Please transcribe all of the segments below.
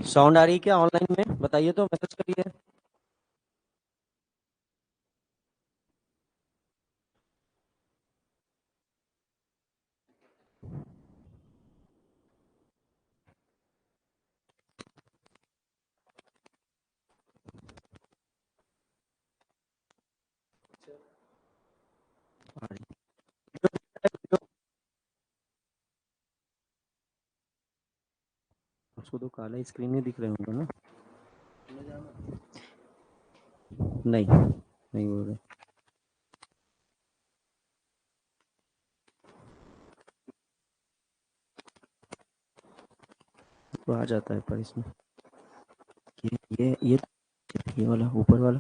Sound आ रही है क्या ऑनलाइन में? बताइए तो, मैसेज करिए। आ रही है। उसको तो काला स्क्रीन ही दिख रहे होंगे ना? नहीं, नहीं बोल रहे। तो आ जाता है पर इसमें ये वाला ऊपर वाला।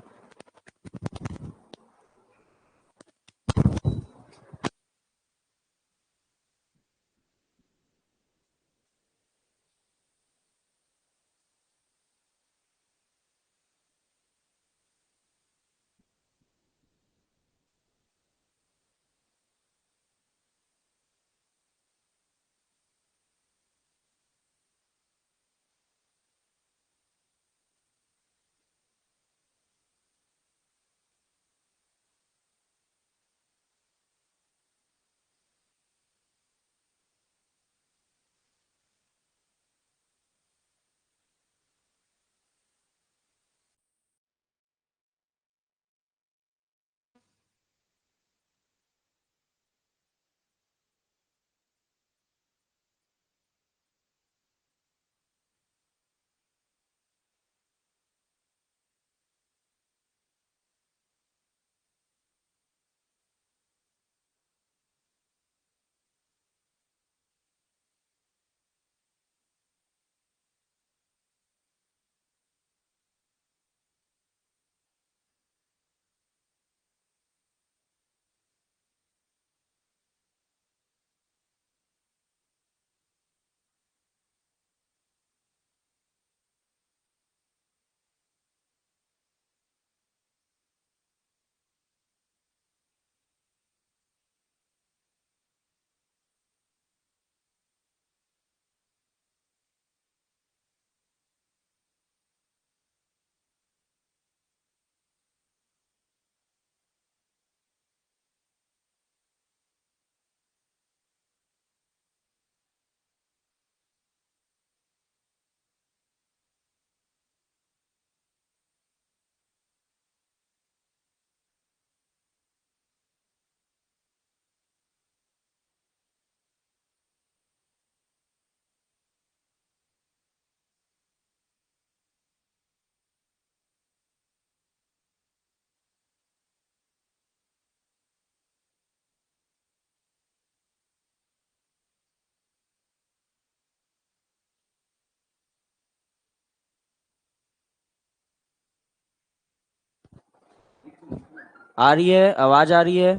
आ रही है, आवाज आ रही है?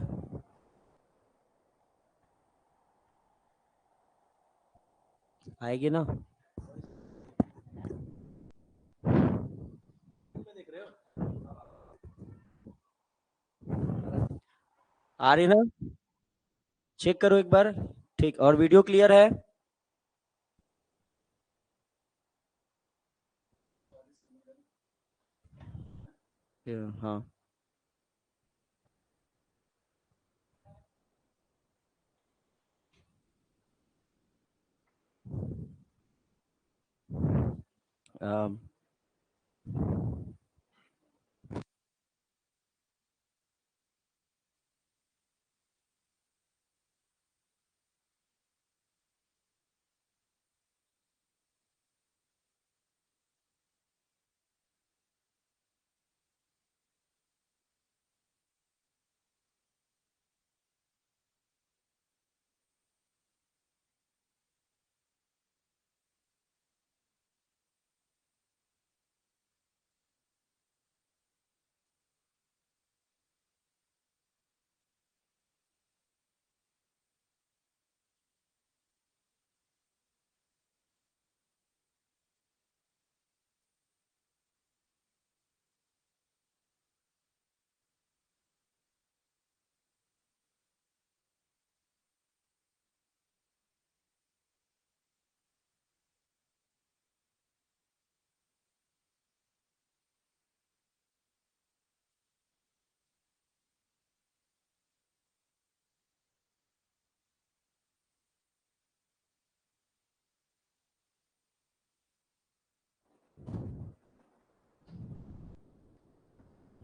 आएगी ना? आ रही ना? चेक करो एक बार। ठीक, और वीडियो क्लियर है? हाँ। अम,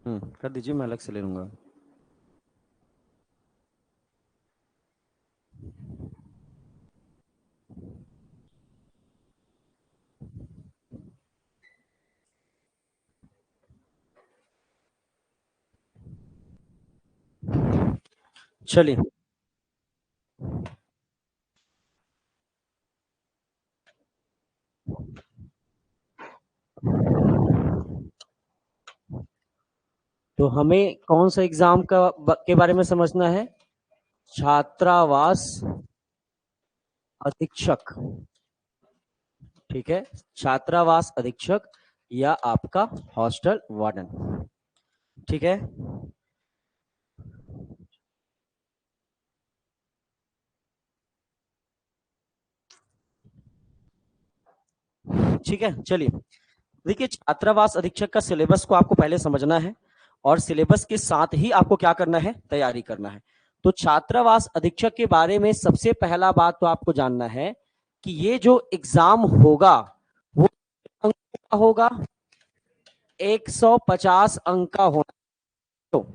कर दीजिए, मैं अलग से ले लूंगा। चलिए, तो हमें कौन सा एग्जाम के बारे में समझना है? छात्रावास अधीक्षक। ठीक है, छात्रावास अधीक्षक या आपका हॉस्टल वार्डन। ठीक है, ठीक है। चलिए, देखिए, छात्रावास अधीक्षक का सिलेबस को आपको पहले समझना है और सिलेबस के साथ ही आपको क्या करना है, तैयारी करना है। तो छात्रावास अधीक्षक के बारे में सबसे पहला बात तो आपको जानना है कि ये जो एग्जाम होगा वो अंक का होगा, 150 अंक का होना। तो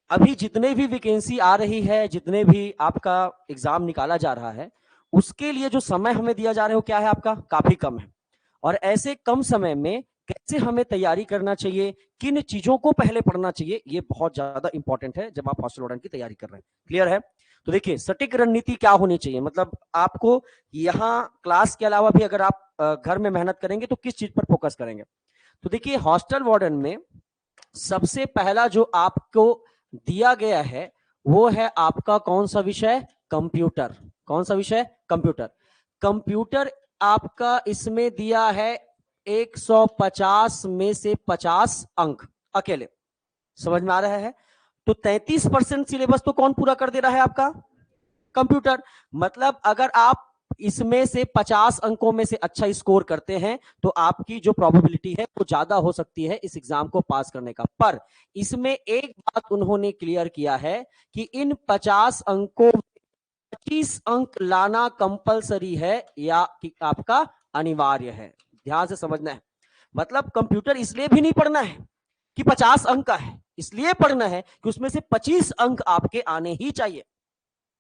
अभी जितने भी वैकेंसी आ रही है, जितने भी आपका एग्जाम निकाला जा रहा है, उसके लिए जो समय हमें दिया जा रहा है वो क्या है, आपका काफी कम है। और ऐसे कम समय में कैसे हमें तैयारी करना चाहिए, किन चीजों को पहले पढ़ना चाहिए, ये बहुत ज्यादा इंपॉर्टेंट है जब आप हॉस्टल वार्डन की तैयारी कर रहे हैं। क्लियर है? तो देखिए, सटीक रणनीति क्या होनी चाहिए, मतलब आपको यहाँ क्लास के अलावा भी अगर आप घर में मेहनत करेंगे तो किस चीज पर फोकस करेंगे। तो देखिए, हॉस्टल वार्डन में सबसे पहला जो आपको दिया गया है वो है आपका कौन सा विषय, कंप्यूटर। कौन सा विषय, कंप्यूटर। कंप्यूटर आपका इसमें दिया है 150 में से 50 अंक अकेले। समझ में आ रहा है? तो 33% सिलेबस तो कौन पूरा कर दे रहा है, आपका कंप्यूटर। मतलब अगर आप इसमें से 50 अंकों में से अच्छा स्कोर करते हैं तो आपकी जो प्रोबेबिलिटी है वो ज्यादा हो सकती है इस एग्जाम को पास करने का। पर इसमें एक बात उन्होंने क्लियर किया है कि इन 50 अंकों 25 अंक लाना कंपलसरी है या कि आपका अनिवार्य है। ध्यान से समझना है। मतलब कंप्यूटर इसलिए भी नहीं पढ़ना है कि 50 अंक का है, इसलिए पढ़ना है कि उसमें से 25 अंक आपके आने ही चाहिए।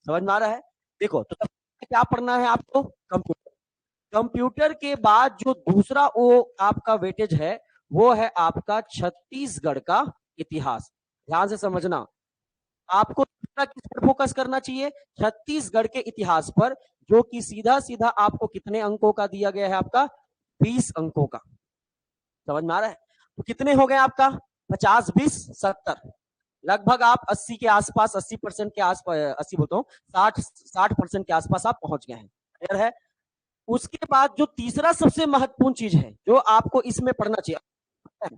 समझ में आ रहा है? देखो, तो क्या पढ़ना है आपको, कंप्यूटर। कंप्यूटर के बाद जो दूसरा वो आपका वेटेज है वो है आपका छत्तीसगढ़ का इतिहास। ध्यान से समझना, आपको किस पर फोकस करना चाहिए, छत्तीसगढ़ के इतिहास पर, जो कि सीधा सीधा आपको कितने अंकों का दिया गया है, आपका 20 अंकों का। समझ में आ रहा है? तो कितने हो गए आपका, 50 20 70, लगभग आप 80 के आसपास, 80% के आसपास, 80 बोलता हूँ, 60% के आसपास आप पहुंच गए हैं। क्लियर है? उसके बाद जो तीसरा सबसे महत्वपूर्ण चीज है जो आपको इसमें पढ़ना चाहिए,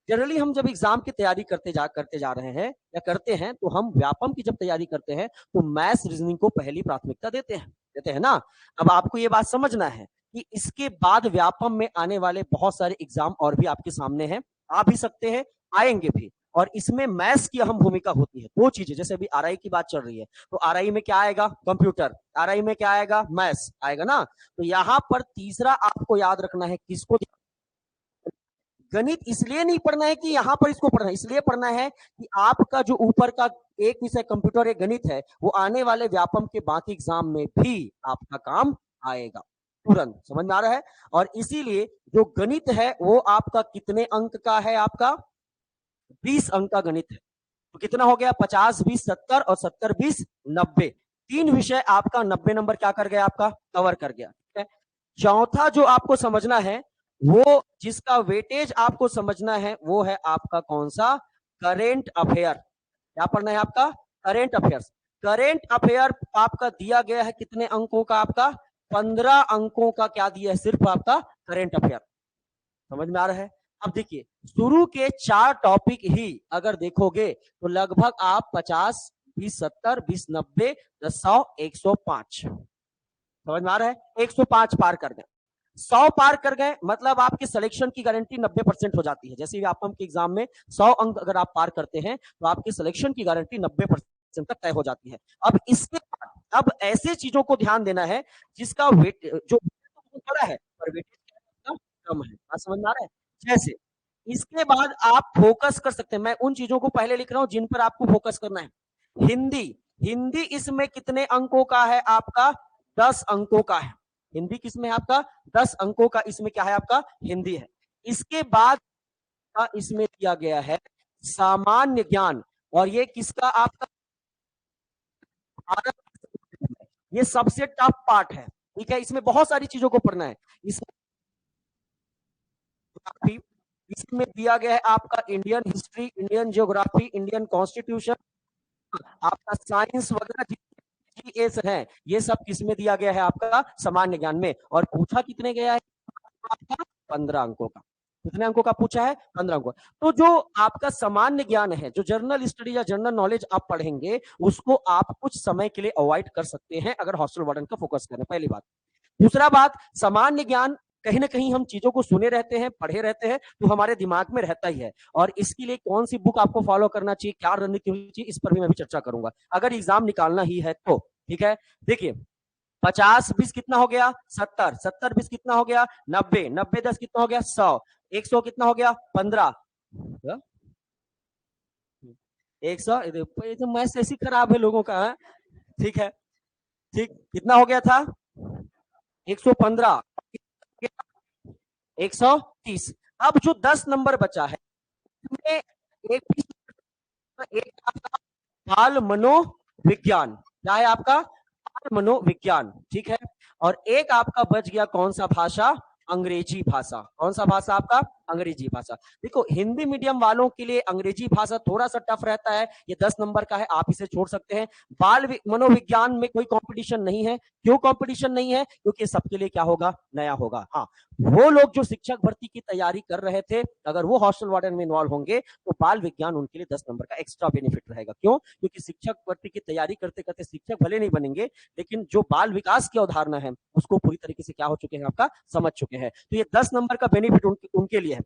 जनरली हम जब एग्जाम की तैयारी करते जा रहे हैं या करते हैं तो हम व्यापम की जब तैयारी करते हैं तो मैथ्स रीजनिंग को पहली प्राथमिकता देते हैं ना। अब आपको ये बात समझना है कि इसके बाद व्यापम में आने वाले बहुत सारे एग्जाम और भी आपके सामने हैं, आ भी सकते हैं, आएंगे भी। और इसमें मैथ्स की अहम भूमिका होती है। दो चीजें, जैसे अभी आरआई की बात चल रही है तो आरआई में क्या आएगा, कंप्यूटर। आरआई में क्या आएगा, मैथ्स आएगा ना। तो यहाँ पर तीसरा आपको याद रखना है, किसको, गणित इसलिए नहीं पढ़ना है कि यहां पर इसको पढ़ना है, इसलिए पढ़ना है कि आपका जो ऊपर का एक विषय कंप्यूटर एक गणित है वो आने वाले व्यापम के बाकी एग्जाम में भी आपका काम आएगा तुरंत। समझ में आ रहा है? और इसीलिए जो गणित है वो आपका कितने अंक का है, आपका 20 अंक का गणित है। तो कितना हो गया, 50 20 70 और 70 20 90। तीन विषय आपका 90 नंबर क्या कर गया, आपका कवर कर गया। ठीक है? चौथा जो आपको समझना है, वो जिसका वेटेज आपको समझना है वो है आपका कौन सा, करेंट अफेयर। क्या पढ़ना है आपका, करेंट अफेयर्स। करेंट अफेयर आपका दिया गया है कितने अंकों का, आपका 15 अंकों का क्या दिया है, सिर्फ आपका करेंट अफेयर। समझ में आ रहा है? अब देखिए, शुरू के 4 टॉपिक ही अगर देखोगे तो लगभग आप 50 20 70 20 90 10 100 105, समझ में आ रहा है, 105 पार कर गए। 100 पार कर गए मतलब आपके सिलेक्शन की गारंटी 90% हो जाती है। जैसे भी आप के एग्जाम में 100 अंक अगर आप पार करते हैं तो आपके सिलेक्शन की गारंटी 90% तक तय हो जाती है। अब इसके बाद अब ऐसे चीजों को ध्यान देना है जिसका वेट जो बड़ा है पर वेटेज कम है। समझ में आ रहा है? जैसे इसके बाद आप फोकस कर सकते हैं, मैं उन चीजों को पहले लिख रहा हूं जिन पर आपको फोकस करना है। हिंदी, हिंदी इसमें कितने अंकों का है आपका? 10 अंकों का है। हिंदी किसमें है आपका? 10 अंकों का इसमें क्या है आपका? हिंदी है। इसके बाद का इसमें दिया गया है सामान्य ज्ञान, और ये किसका आपका? भारत, ये सबसे टफ पार्ट है, ठीक है। इसमें बहुत सारी चीजों को पढ़ना है। इसमें दिया गया है आपका Indian history, Indian geography, Indian constitution, आपका साइंस वगैरह जीएस है, ये सब किसमें दिया गया है आपका? सामान्य ज्ञान में। और पूछा कितने गया है आपका? 15 अंकों का। कितने अंकों का पूछा है? 15 अंकों। तो जो आपका सामान्य ज्ञान है, जो जनरल स्टडी या जनरल नॉलेज आप पढ़ेंगे, उसको आप कुछ समय के लिए अवॉइड कर सकते हैं अगर हॉस्टल वार्डन का फोकस करें, पहली बात। दूसरा बात, सामान्य ज्ञान कहीं ना कहीं हम चीजों को सुने रहते हैं, पढ़े रहते हैं, तो हमारे दिमाग में रहता ही है। और इसके लिए कौन सी बुक आपको फॉलो करना चाहिए, क्या रणनीति होनी चाहिए, इस पर भी मैं भी चर्चा करूंगा अगर एग्जाम निकालना ही है तो। ठीक है, देखिए 50-20 कितना हो गया? 70, 70-20 कितना हो गया? 90, 90-10 कितना हो गया? 100, 100 कितना हो गया? 15, 100। तो मैथ्स ऐसी खराब है लोगों का, है? ठीक है, ठीक, कितना हो गया था? 115, 130। अब जो 10 नंबर बचा है, इसमें एक एक आपका बाल मनोविज्ञान, क्या है आपका? बाल मनोविज्ञान, ठीक है। और एक आपका बच गया कौन सा भाषा? अंग्रेजी भाषा। कौन सा भाषा आपका? अंग्रेजी भाषा। देखो हिंदी मीडियम वालों के लिए अंग्रेजी भाषा थोड़ा सा टफ रहता है, ये 10 नंबर का है, आप इसे छोड़ सकते हैं। बाल मनोविज्ञान में कोई कंपटीशन नहीं है। क्यों कंपटीशन नहीं है? क्योंकि सबके लिए क्या होगा? नया होगा। हाँ, वो लोग जो शिक्षक भर्ती की तैयारी कर रहे थे, अगर वो हॉस्टल वार्डन में इन्वॉल्व होंगे तो बाल विज्ञान उनके लिए 10 नंबर का एक्स्ट्रा बेनिफिट रहेगा। क्यों? क्योंकि शिक्षक भर्ती की तैयारी करते करते शिक्षक भले नहीं बनेंगे, लेकिन जो बाल विकास की अवधारणा है उसको पूरी तरीके से क्या हो चुके हैं आपका? समझ चुके हैं। तो ये 10 नंबर का बेनिफिट उनके लिए है।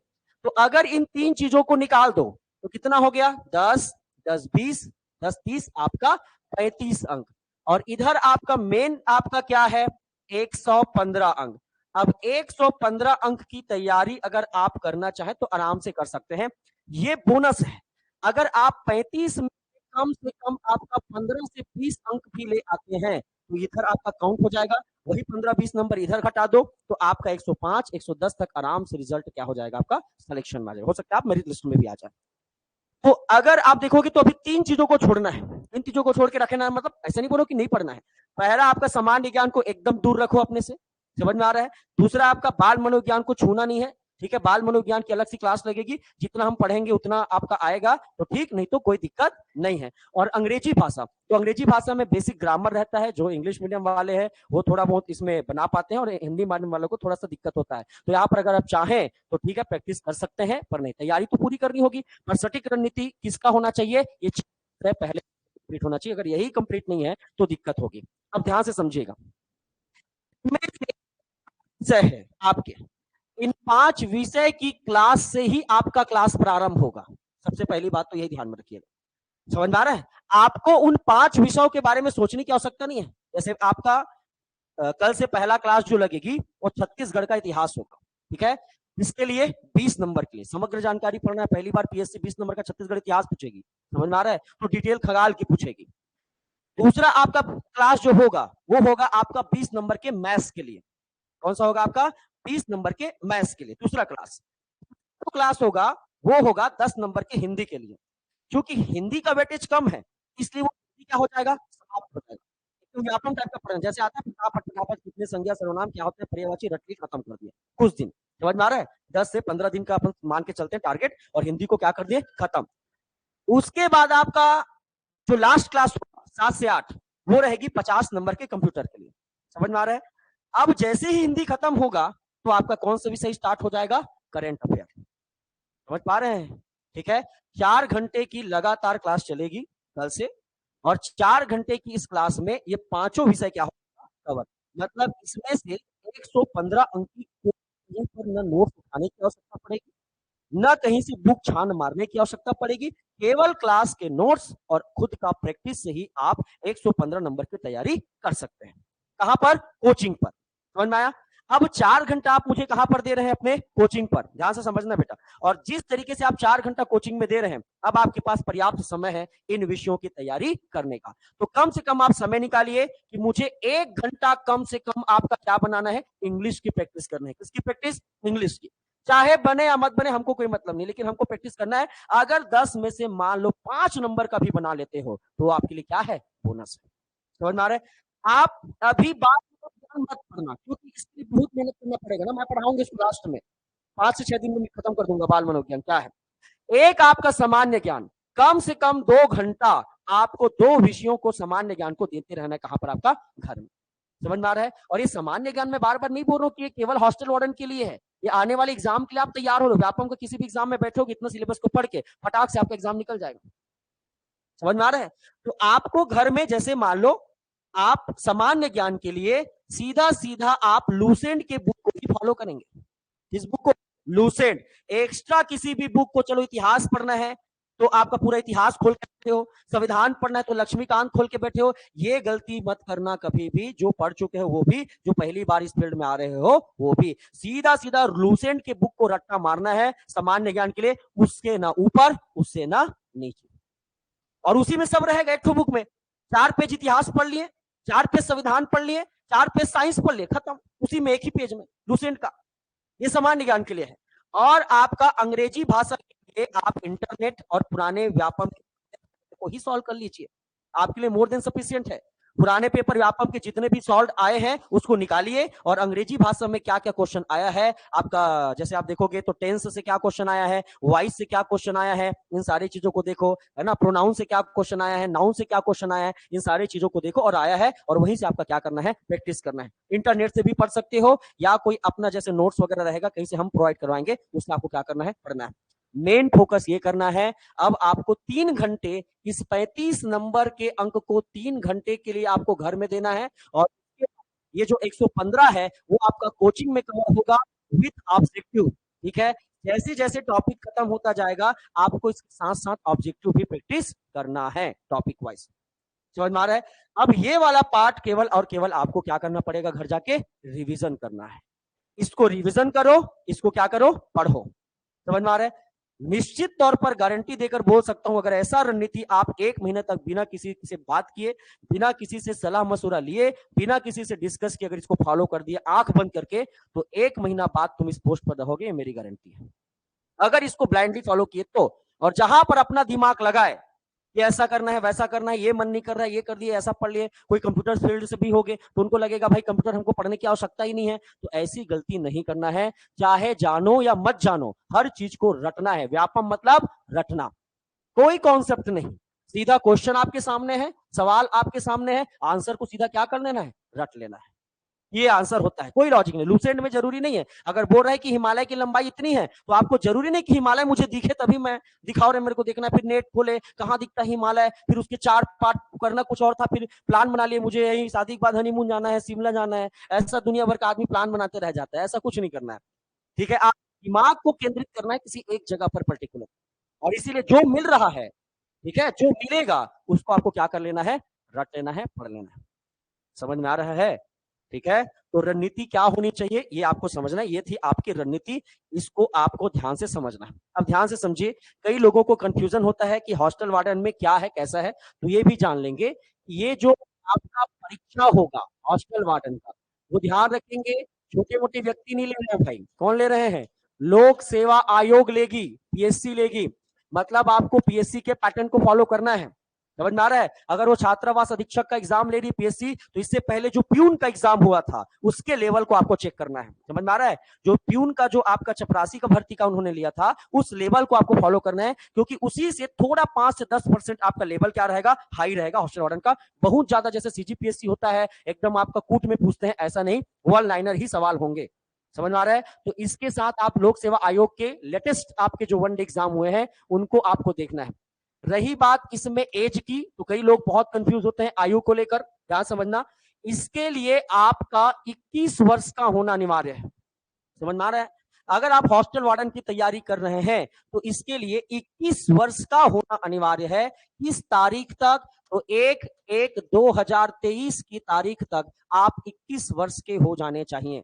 तो अगर इन तीन चीजों को निकाल दो तो कितना हो गया? 10, 10, 20, 10, 30, आपका 35 अंक। और इधर आपका मेन आपका क्या है? 115 अंक। अब 115 अंक की तैयारी अगर आप करना चाहें तो आराम से कर सकते हैं, ये बोनस है। अगर आप 35 में कम से कम आपका 15 से 20 अंक भी ले आते हैं तो इधर आपका काउंट हो जाएगा, वही 15-20 नंबर इधर घटा दो तो आपका 105, 110 तक आराम से रिजल्ट क्या हो जाएगा आपका? सिलेक्शन में आ जाएगा। हो सकता है आप मेरिट लिस्ट में भी आ जाए। तो अगर आप देखोगे तो अभी तीन चीजों को छोड़ना है, इन चीजों को छोड़ के रखना, मतलब ऐसा नहीं बोलो कि नहीं पढ़ना है। पहला आपका सामान्य ज्ञान को एकदम दूर रखो अपने से, समझ में आ रहा है। दूसरा आपका बाल मनोविज्ञान को छूना नहीं है, ठीक है। बाल मनोविज्ञान की अलग सी क्लास लगेगी, जितना हम पढ़ेंगे उतना आपका आएगा तो ठीक, नहीं तो कोई दिक्कत नहीं है। और अंग्रेजी भाषा, तो अंग्रेजी भाषा में बेसिक ग्रामर रहता है, जो इंग्लिश मीडियम वाले हैं वो थोड़ा बहुत इसमें बना पाते हैं, और हिंदी मीडियम वालों को थोड़ा सा दिक्कत होता है। तो यहाँ पर अगर आप चाहें तो ठीक है, प्रैक्टिस कर सकते हैं, पर नहीं, तैयारी तो पूरी करनी होगी। पर सटीक रणनीति किसका होना चाहिए? ये पहले कंप्लीट होना चाहिए। अगर यही कंप्लीट नहीं है तो दिक्कत होगी। अब ध्यान से समझिएगा, विषय है आपके, इन 5 विषय की क्लास से ही आपका क्लास प्रारंभ होगा। सबसे पहली बात तो यही ध्यान में रखिएगा, समझ में आ रहा है। आपको उन 5 विषयों के बारे में सोचने की आवश्यकता नहीं है। जैसे आपका कल से पहला क्लास जो लगेगी वो छत्तीसगढ़ का इतिहास होगा, ठीक है। इसके लिए 20 नंबर के लिए समग्र जानकारी पढ़ना है। पहली बार पीएससी 20 नंबर का छत्तीसगढ़ इतिहास पूछेगी, समझ में आ रहा है, तो डिटेल खगाल की पूछेगी। दूसरा आपका क्लास जो होगा वो होगा आपका 20 नंबर के मैथ्स के लिए। कौन सा होगा आपका? 20 नंबर के मैथ्स के लिए दूसरा क्लास। तो क्लास होगा वो होगा 10 नंबर के हिंदी के लिए। क्योंकि हिंदी का वेटेज कम है, इसलिए वो क्या हो जाएगा? समाप्त हो जाएगा। तो व्यापम टाइप का पढ़ना, जैसे आता है फटाफट कितने संज्ञा सर्वनाम क्या होते हैं, पर्यायवाची रट के खत्म कर दिया कुछ दिन। समझ में आ रहा है? 10 से 15 दिन का अपन मान के चलते हैं टारगेट, और हिंदी को क्या कर दिए? खत्म। उसके बाद आपका जो लास्ट क्लास होगा 7 से 8, वो रहेगी 50 नंबर के कंप्यूटर के लिए। समझ में आ रहा है? अब जैसे ही हिंदी खत्म होगा तो आपका कौन सा विषय स्टार्ट हो जाएगा? Current affair. समझ पा रहे हैं? ठीक है, 4 घंटे की लगातार क्लास चलेगी कल से, और 4 घंटे की इस क्लास में ये पांचों विषय क्या होगा? कवर। मतलब इसमें से 115 अंक की कहीं पर न नोट्स उठाने की आवश्यकता पड़ेगी, न कहीं से बुक छान मारने की आवश्यकता पड़ेगी। केवल क्लास के नोट्स और खुद का प्रैक्टिस से ही आप 115 नंबर की तैयारी कर सकते हैं। कहां पर? कोचिंग पर। समझ में आया? अब 4 घंटा आप मुझे कहां पर दे रहे हैं? अपने कोचिंग पर। ध्यान से समझना बेटा। और जिस तरीके से आप 4 घंटा कोचिंग में दे रहे हैं, अब आपके पास पर्याप्त समय है इन विषयों की तैयारी करने का। तो कम से कम आप समय निकालिए कि मुझे 1 घंटा कम से कम आपका क्या बनाना है? इंग्लिश की प्रैक्टिस करना है। किसकी प्रैक्टिस? इंग्लिश की। चाहे बने या मत बने, हमको कोई मतलब नहीं, लेकिन हमको प्रैक्टिस करना है। अगर 10 में से मान लो 5 नंबर का भी बना लेते हो, तो आपके लिए क्या है? बोनस है। समझ में आ रहा है? आप अभी बात मत करना, क्योंकि इसके लिए बहुत मेहनत करना पड़ेगा ना। मैं पढ़ाऊंगा इसको लास्ट में, 5 से 6 दिन में खत्म कर दूंगा। बाल मनोविज्ञान क्या है? एक आपका सामान्य ज्ञान, कम से कम 2 घंटा आपको 2 विषयों को सामान्य ज्ञान को देते रहना है। कहां पर? आपका घर में। समझ में आ रहा है? और ये सामान्य ज्ञान में बार बार नहीं बोल रहा हूं कि ये केवल हॉस्टल वार्डन के लिए है। ये आने वाले एग्जाम के लिए आप तैयार हो। व्यापम का किसी भी एग्जाम में बैठोगे, इतना सिलेबस को पढ़ के फटाक से आपका एग्जाम निकल जाएगा। समझ में आ रहा है? तो आपको घर में, जैसे मान लो आप सामान्य ज्ञान के लिए सीधा सीधा आप लूसेंट के बुक को ही फॉलो करेंगे। किस बुक को? लूसेंट। एक्स्ट्रा किसी भी बुक को, चलो इतिहास पढ़ना है तो आपका पूरा इतिहास खोल के बैठे हो, संविधान पढ़ना है तो लक्ष्मीकांत खोल के बैठे हो। ये गलती मत करना कभी भी। जो पढ़ चुके हो वो भी, जो पहली बार इस फील्ड में आ रहे हो वो भी। सीधा सीधा लूसेंट के बुक को रट्टा मारना है सामान्य ज्ञान के लिए। उसके ना ऊपर, उससे ना नीचे। और उसी में सब रहेगा। एक बुक में 4 पेज इतिहास पढ़ लिए, 4 पेज संविधान पढ़ लिए, 4 पेज साइंस पढ़ लिए, खत्म। उसी में एक ही पेज में लूसेंट का। ये सामान्य ज्ञान के लिए है। और आपका अंग्रेजी भाषा के लिए आप इंटरनेट और पुराने व्यापम को ही सॉल्व कर लीजिए। आपके लिए मोर देन सफिशिएंट है। पुराने पेपर व्यापम के जितने भी सॉल्व आए हैं उसको निकालिए, और अंग्रेजी भाषा में क्या क्या क्वेश्चन आया है आपका, जैसे आप देखोगे तो टेंस से क्या क्वेश्चन आया है, वॉइस से क्या क्वेश्चन आया है, इन सारी चीजों को देखो, है ना। प्रोनाउन से क्या क्वेश्चन आया है, नाउन से क्या क्वेश्चन आया है, इन सारी चीजों को देखो और आया है, और वहीं से आपका क्या करना है? प्रैक्टिस करना है। इंटरनेट से भी पढ़ सकते हो, या कोई अपना जैसे नोट्स वगैरह रहेगा कहीं से हम प्रोवाइड करवाएंगे, उसमें आपको क्या करना है? पढ़ना है। मेन फोकस ये करना है। अब आपको 3 घंटे, इस 35 नंबर के अंक को 3 घंटे के लिए आपको घर में देना है, और ये जो 115 है वो आपका कोचिंग में कवर होगा विथ ऑब्जेक्टिव। ठीक है? जैसे जैसे टॉपिक खत्म होता जाएगा, आपको इसके साथ साथ ऑब्जेक्टिव भी प्रैक्टिस करना है टॉपिक वाइज। समझ में आ रहा है? अब ये वाला पार्ट केवल और केवल आपको क्या करना पड़ेगा? घर जाके रिवीजन करना है। इसको रिवीजन करो, इसको क्या करो? पढ़ो। समझ में आ रहा है? निश्चित तौर पर गारंटी देकर बोल सकता हूं, अगर ऐसा रणनीति आप 1 महीने तक बिना किसी से बात किए, बिना किसी से सलाह मशुरा लिए, बिना किसी से डिस्कस किए, अगर इसको फॉलो कर दिए आंख बंद करके, तो 1 महीना बाद तुम इस पोस्ट पर रहोगे, ये मेरी गारंटी है। अगर इसको ब्लाइंडली फॉलो किए तो। और जहां पर अपना दिमाग लगाए कि ऐसा करना है, वैसा करना है, ये मन नहीं कर रहा है, ये कर दिए, ऐसा पढ़ लिए, कोई कंप्यूटर फील्ड से भी हो गए तो उनको लगेगा भाई कंप्यूटर हमको पढ़ने की आवश्यकता ही नहीं है, तो ऐसी गलती नहीं करना है। चाहे जानो या मत जानो, हर चीज को रटना है। व्यापम मतलब रटना, कोई कॉन्सेप्ट नहीं। सीधा क्वेश्चन आपके सामने है, सवाल आपके सामने है, आंसर को सीधा क्या कर लेना है? रट लेना है। ये आंसर होता है, कोई लॉजिक नहीं। लूसेंट में जरूरी नहीं है, अगर बोल रहा है कि हिमालय की लंबाई इतनी है, तो आपको जरूरी नहीं कि हिमालय मुझे दिखे तभी मैं दिखाओ रहे, मेरे को देखना है, फिर नेट खोले कहां दिखता है हिमालय, फिर उसके 4 पार्ट करना कुछ और था, फिर प्लान बना लिए मुझे यही शादी के बाद हनीमून जाना है, शिमला जाना है। ऐसा दुनिया भर का आदमी प्लान बनाते रह जाता है, ऐसा कुछ नहीं करना है। ठीक है? आप दिमाग को केंद्रित करना है किसी एक जगह पर पर्टिकुलर, और इसीलिए जो मिल रहा है, ठीक है, जो मिलेगा उसको आपको क्या कर लेना है? रट लेना है, पढ़ लेना है। समझ में आ रहा है? ठीक है? तो रणनीति क्या होनी चाहिए ये आपको समझना है। ये थी आपकी रणनीति, इसको आपको ध्यान से समझना है। अब ध्यान से समझिए, कई लोगों को कंफ्यूजन होता है कि हॉस्टल वार्डन में क्या है, कैसा है, तो ये भी जान लेंगे। ये जो आपका परीक्षा होगा हॉस्टल वार्डन का, वो ध्यान रखेंगे, छोटे मोटे व्यक्ति नहीं ले रहे हैं भाई। कौन ले रहे हैं? लोक सेवा आयोग लेगी, पीएससी लेगी। मतलब आपको पीएससी के पैटर्न को फॉलो करना है। समझ में आ रहा है? अगर वो छात्रावास अधीक्षक का एग्जाम ले रही पीएससी, तो इससे पहले जो प्यून का एग्जाम हुआ था उसके लेवल को आपको चेक करना है। समझ में आ रहा है? जो प्यून का जो आपका चपरासी का भर्ती का उन्होंने लिया था, उस लेवल को आपको फॉलो करना है, क्योंकि उसी से थोड़ा 5 से 10% आपका लेवल क्या रहेगा? हाई रहेगा हॉस्टल वार्डन का। बहुत ज्यादा जैसे सीजीपीएससी होता है, एकदम आपका कूट में पूछते हैं, ऐसा नहीं, वन लाइनर ही सवाल होंगे। समझ में आ रहा है? तो इसके साथ आप लोक सेवा आयोग के लेटेस्ट आपके जो वन डे एग्जाम हुए हैं उनको आपको देखना है। रही बात इसमें एज की, तो कई लोग बहुत कंफ्यूज होते हैं आयु को लेकर, ध्यान समझना। इसके लिए आपका 21 वर्ष का होना अनिवार्य है। समझ में आ रहा है? अगर आप हॉस्टल वार्डन की तैयारी कर रहे हैं तो इसके लिए 21 वर्ष का होना अनिवार्य है। किस तारीख तक? तो 1/1/2023 की तारीख तक आप 21 वर्ष के हो जाने चाहिए।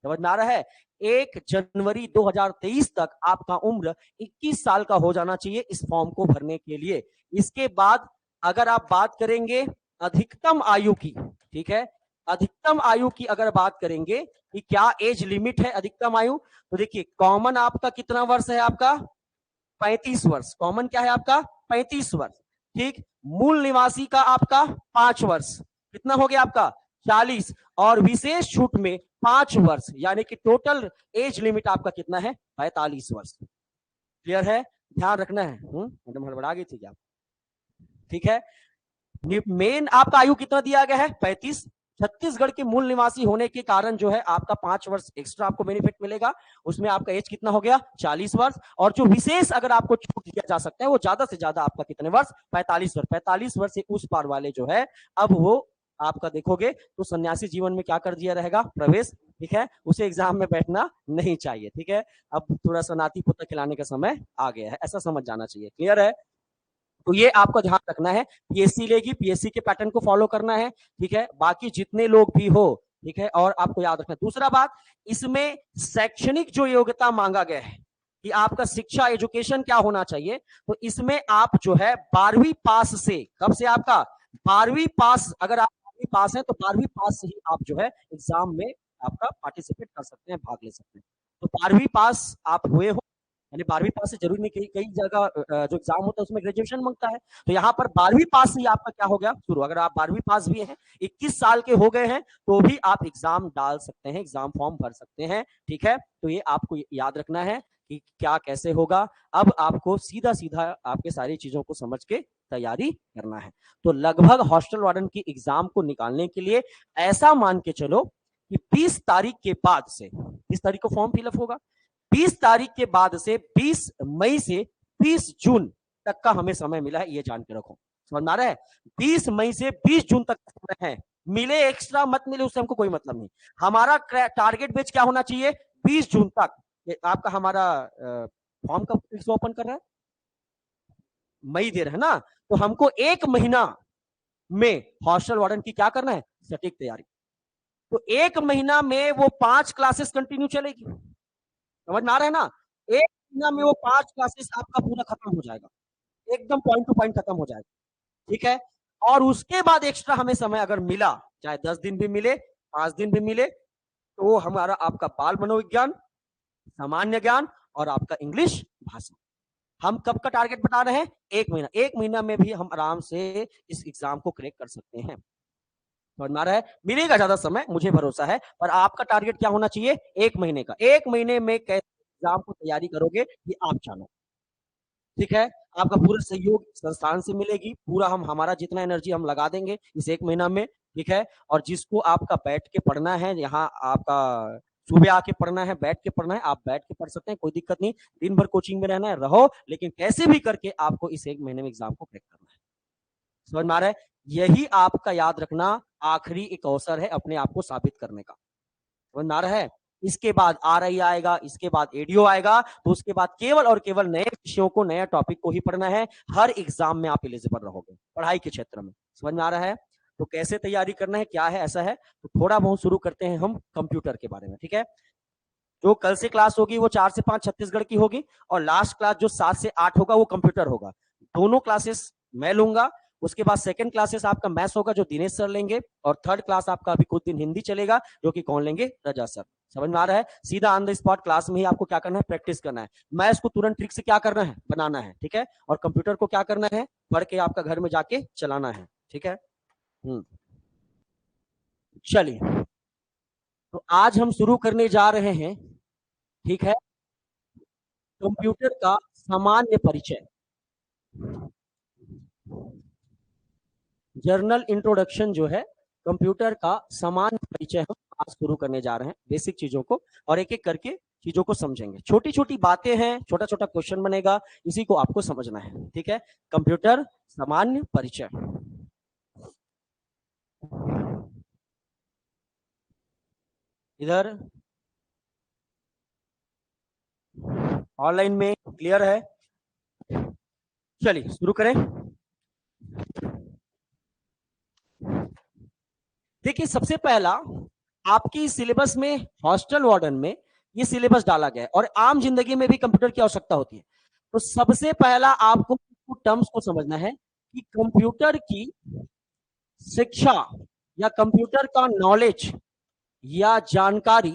समझ में आ रहा है? 1 जनवरी 2023 तक आपका उम्र 21 साल का हो जाना चाहिए इस फॉर्म को भरने के लिए। इसके बाद अगर आप बात करेंगे अधिकतम आयु की, ठीक है, अधिकतम आयु की अगर बात करेंगे कि क्या एज लिमिट है अधिकतम आयु, तो देखिए कॉमन आपका कितना वर्ष है, आपका 35 वर्ष। कॉमन क्या है आपका 35 वर्ष, ठीक। मूल निवासी का आपका 5 वर्ष, कितना हो गया आपका 40, और विशेष छूट में 5 वर्ष, यानी कि टोटल एज लिमिट आपका कितना है 45 वर्ष। क्लियर है? ध्यान रखना है। मैडम हड़बड़ा गई थी क्या? ठीक है। मेन आपका आयु कितना दिया गया है 35। छत्तीसगढ़ के मूल निवासी होने के कारण जो है आपका 5 वर्ष एक्स्ट्रा आपको बेनिफिट मिलेगा। उसमें आपका एज कितना हो गया 40 वर्ष, और जो विशेष अगर आपको छूट दिया जा सकता है वो ज्यादा से ज्यादा आपका कितने वर्ष 45 वर्ष। 45 वर्ष से उस पार वाले जो है अब वो आपका देखोगे तो सन्यासी जीवन में क्या कर दिया रहेगा प्रवेश, ठीक है। उसे एग्जाम में बैठना नहीं चाहिए, ठीक है। अब थोड़ा सा नाती पोता खिलाने का समय आ गया है, ऐसा समझ जाना चाहिए। क्लियर है? तो ये आपको ध्यान रखना है, पीएससी लेगी, पीएससी के पैटर्न को फॉलो करना है, ठीक है। बाकी जितने लोग भी हो, ठीक है, और आपको याद रखना है। दूसरा बात, इसमें शैक्षणिक जो योग्यता मांगा गया है कि आपका शिक्षा एजुकेशन क्या होना चाहिए, तो इसमें आप जो है 12वीं पास से, कब से आपका 12वीं पास, अगर आप 12वीं पास हैं तो 12वीं पास से ही आप जो है एग्जाम में आपका पार्टिसिपेट कर सकते हैं, भाग ले सकते हैं। तो 12वीं पास आप हुए हो, यानी 12वीं पास से जरूरी नहीं, कई कई जगह जो एग्जाम होता है उसमें ग्रेजुएशन मांगता है, तो यहाँ पर 12वीं पास से ही आपका क्या हो गया शुरू। अगर आप 12वीं पास भी हैं, 21 साल के हो गए हैं, तो भी आप एग्जाम डाल सकते हैं, एग्जाम फॉर्म भर सकते हैं, ठीक है। तो ये आपको याद रखना है कि क्या कैसे होगा। अब आपको सीधा सीधा आपके सारी चीजों को समझ के तैयारी करना है। तो लगभग हॉस्टल वार्डन की एग्जाम को निकालने के लिए ऐसा मान के चलो कि 20 तारीख के बाद से, 20 तारीख को फॉर्म फिलअप होगा, 20 तारीख के बाद से 20 मई से 20 जून तक का हमें समय मिला है, ये जान के रखो। समझ में आ रहा है? 20 मई से 20 जून तक समय है, मिले एक्स्ट्रा मत मिले उससे हमको कोई मतलब नहीं। हमारा टारगेट बेच क्या होना चाहिए 20 जून तक। आपका हमारा फॉर्म कब से ओपन कर रहा है, मई दे रहा है ना, तो हमको 1 महीना में हॉस्टल वार्डन की क्या करना है सटीक तैयारी। तो 1 महीना में वो 5 क्लासेस कंटिन्यू चलेगी, समझ में आ रहा है ना। 1 महीना में वो 5 क्लासेस आपका पूरा खत्म हो जाएगा, एकदम पॉइंट टू पॉइंट खत्म हो जाएगा, ठीक है। और उसके बाद एक्स्ट्रा हमें समय अगर मिला, चाहे 10 दिन भी मिले, 5 दिन भी मिले, तो वो हमारा आपका बाल मनोविज्ञान, सामान्य ज्ञान और आपका इंग्लिश भाषा। हम कब का टारगेट बता रहे हैं 1 महीना। 1 महीना में भी हम आराम से इस एग्जाम को क्रैक कर सकते हैं। समझ में आ रहा है? मिलेगा ज्यादा समय, मुझे भरोसा है, पर आपका टारगेट क्या होना चाहिए 1 महीने का। 1 महीने में कैसे एग्जाम को तैयारी करोगे ये आप जानो, ठीक है। आपका पूरा सहयोग संस्थान से मिलेगी, पूरा हम हमारा जितना एनर्जी हम लगा देंगे इस 1 महीना में, ठीक है। और जिसको आपका बैठ के पढ़ना है, यहाँ आपका सुबह आके पढ़ना है, बैठ के पढ़ना है, आप बैठ के पढ़ सकते हैं, कोई दिक्कत नहीं। दिन भर कोचिंग में रहना है रहो, लेकिन कैसे भी करके आपको इस 1 महीने में एग्जाम को क्रैक करना है। समझ में आ रहा है? यही आपका याद रखना आखिरी एक अवसर है अपने आप को साबित करने का। समझ में आ रहा है? इसके बाद RI आएगा, इसके बाद ADO आएगा, तो उसके बाद केवल और केवल नए विषयों को, नया टॉपिक को ही पढ़ना है। हर एग्जाम में आप एलिजिबल रहोगे पढ़ाई के क्षेत्र में। समझ में आ रहा है? तो कैसे तैयारी करना है, क्या है, ऐसा है। तो थोड़ा बहुत शुरू करते हैं हम कंप्यूटर के बारे में, ठीक है। जो कल से क्लास होगी वो 4 से 5 छत्तीसगढ़ की होगी, और लास्ट क्लास जो 7 से 8 होगा वो कंप्यूटर होगा। दोनों क्लासेस मैं लूंगा। उसके बाद सेकंड क्लासेस आपका मैथ्स होगा जो दिनेश सर लेंगे, और थर्ड क्लास आपका अभी कुछ दिन हिंदी चलेगा जो कि कौन लेंगे, रजा सर। समझ में आ रहा है? सीधा ऑन द स्पॉट क्लास में ही आपको क्या करना है, प्रैक्टिस करना है। मैथ्स को तुरंत ट्रिक से क्या करना है, बनाना है, ठीक है। और कंप्यूटर को क्या करना है, पढ़ के आपका घर में जाके चलाना है, ठीक है। चलिए, तो आज हम शुरू करने जा रहे हैं, ठीक है, कंप्यूटर का सामान्य परिचय, जर्नल इंट्रोडक्शन जो है कंप्यूटर का सामान्य परिचय हम आज शुरू करने जा रहे हैं। बेसिक चीजों को और एक एक करके चीजों को समझेंगे। छोटी छोटी बातें हैं, छोटा छोटा क्वेश्चन बनेगा, इसी को आपको समझना है, ठीक है। कंप्यूटर सामान्य परिचय। इधर ऑनलाइन में क्लियर है? चलिए शुरू करें। देखिए, सबसे पहला आपकी सिलेबस में, हॉस्टल वार्डन में ये सिलेबस डाला गया है और आम जिंदगी में भी कंप्यूटर की आवश्यकता होती है। तो सबसे पहला आपको टर्म्स को समझना है कि कंप्यूटर की शिक्षा या कंप्यूटर का नॉलेज या जानकारी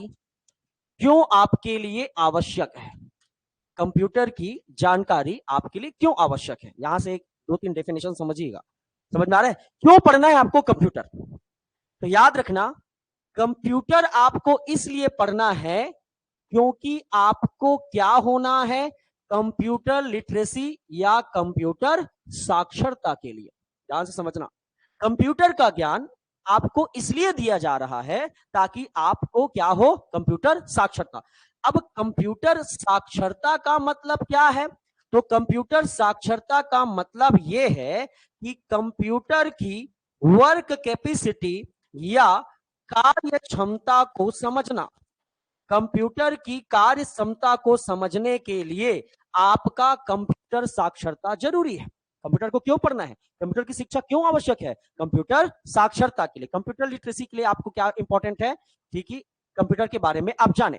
क्यों आपके लिए आवश्यक है। कंप्यूटर की जानकारी आपके लिए क्यों आवश्यक है, यहां से एक दो तीन डेफिनेशन समझिएगा। समझ में आ रहा है क्यों पढ़ना है आपको कंप्यूटर? तो याद रखना, कंप्यूटर आपको इसलिए पढ़ना है क्योंकि आपको क्या होना है, कंप्यूटर लिटरेसी या कंप्यूटर साक्षरता के लिए। ध्यान से समझना, कंप्यूटर का ज्ञान आपको इसलिए दिया जा रहा है ताकि आपको क्या हो, कंप्यूटर साक्षरता। अब कंप्यूटर साक्षरता का मतलब क्या है? तो कंप्यूटर साक्षरता का मतलब यह है कि कंप्यूटर की वर्क कैपेसिटी या कार्य क्षमता को समझना। कंप्यूटर की कार्य क्षमता को समझने के लिए आपका कंप्यूटर साक्षरता जरूरी है। कंप्यूटर को क्यों पढ़ना है, कंप्यूटर की शिक्षा क्यों आवश्यक है? कंप्यूटर साक्षरता के लिए, कंप्यूटर लिटरेसी के लिए आपको क्या इंपॉर्टेंट है, ठीक है, कंप्यूटर के बारे में आप जाने।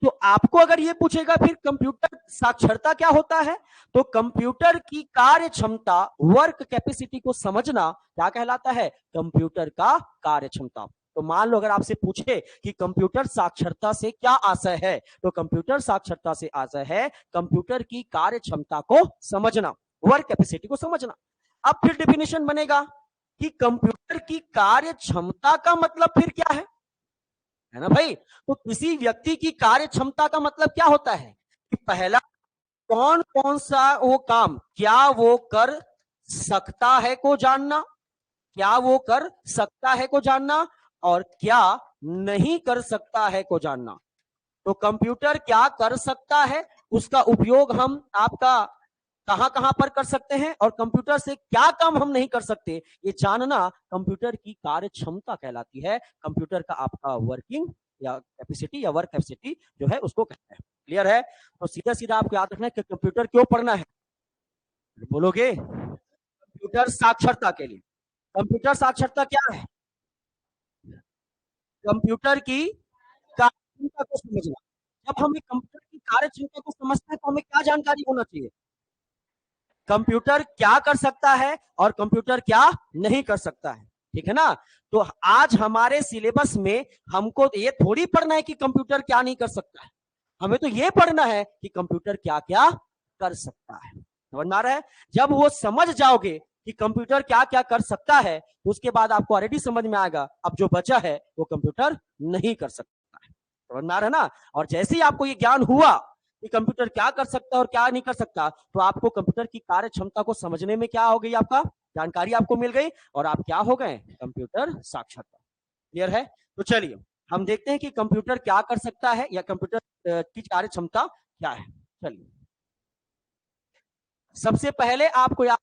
तो आपको अगर ये पूछेगा फिर कंप्यूटर साक्षरता क्या होता है, तो कंप्यूटर की कार्य क्षमता, वर्क कैपेसिटी को समझना क्या कहलाता है, कंप्यूटर का कार्य क्षमता। तो मान लो अगर आपसे पूछे कि कंप्यूटर साक्षरता से क्या आशय है, तो कंप्यूटर साक्षरता से आशय है कंप्यूटर की कार्य क्षमता को समझना, वर्क कैपेसिटी को समझना। अब फिर डेफिनेशन बनेगा कि कंप्यूटर की कार्य क्षमता का मतलब फिर क्या है ना भाई? तो किसी व्यक्ति की कार्य क्षमता का मतलब क्या होता है कि पहला, कौन कौन सा वो काम क्या वो कर सकता है को जानना, क्या वो कर सकता है को जानना, और क्या नहीं कर सकता है को जानना। तो कंप्यूटर क्या कर सकता है, उसका उपयोग हम आपका कहां कहां पर कर सकते हैं, और कंप्यूटर से क्या काम हम नहीं कर सकते, ये जानना कंप्यूटर की कार्य क्षमता कहलाती है। कंप्यूटर का आपका वर्किंग या कैपेसिटी या वर्क कैपेसिटी जो है उसको कहते हैं। क्लियर है? तो सीधा सीधा आपको याद रखना है कि कंप्यूटर क्यों पढ़ना है, बोलोगे कंप्यूटर साक्षरता के लिए। कंप्यूटर साक्षरता क्या है? कंप्यूटर की कार्य क्षमता को समझना। जब हमें कंप्यूटर की कार्य क्षमता को समझना है तो हमें क्या जानकारी होना चाहिए, कंप्यूटर क्या कर सकता है और कंप्यूटर क्या नहीं कर सकता है, ठीक है ना? तो आज हमारे सिलेबस में हमको ये थोड़ी पढ़ना है कि कंप्यूटर क्या नहीं कर सकता है, हमें तो ये पढ़ना है कि कंप्यूटर क्या क्या कर सकता है। समझ में आ रहा है? जब वो समझ जाओगे कि कंप्यूटर क्या क्या कर सकता है, तो उसके बाद आपको ऑलरेडी समझ में आएगा अब जो बचा है वो कंप्यूटर नहीं कर सकता है। समझ में आ रहा है ना? और जैसे ही आपको ये ज्ञान हुआ कि कंप्यूटर क्या कर सकता है और क्या नहीं कर सकता, तो आपको कंप्यूटर की कार्य क्षमता को समझने में क्या हो गई, आपका जानकारी आपको मिल गई और आप क्या हो गए, कंप्यूटर साक्षरता। क्लियर है? तो चलिए हम देखते हैं कि कंप्यूटर क्या कर सकता है या कंप्यूटर की कार्य क्षमता क्या है। चलिए सबसे पहले आपको याद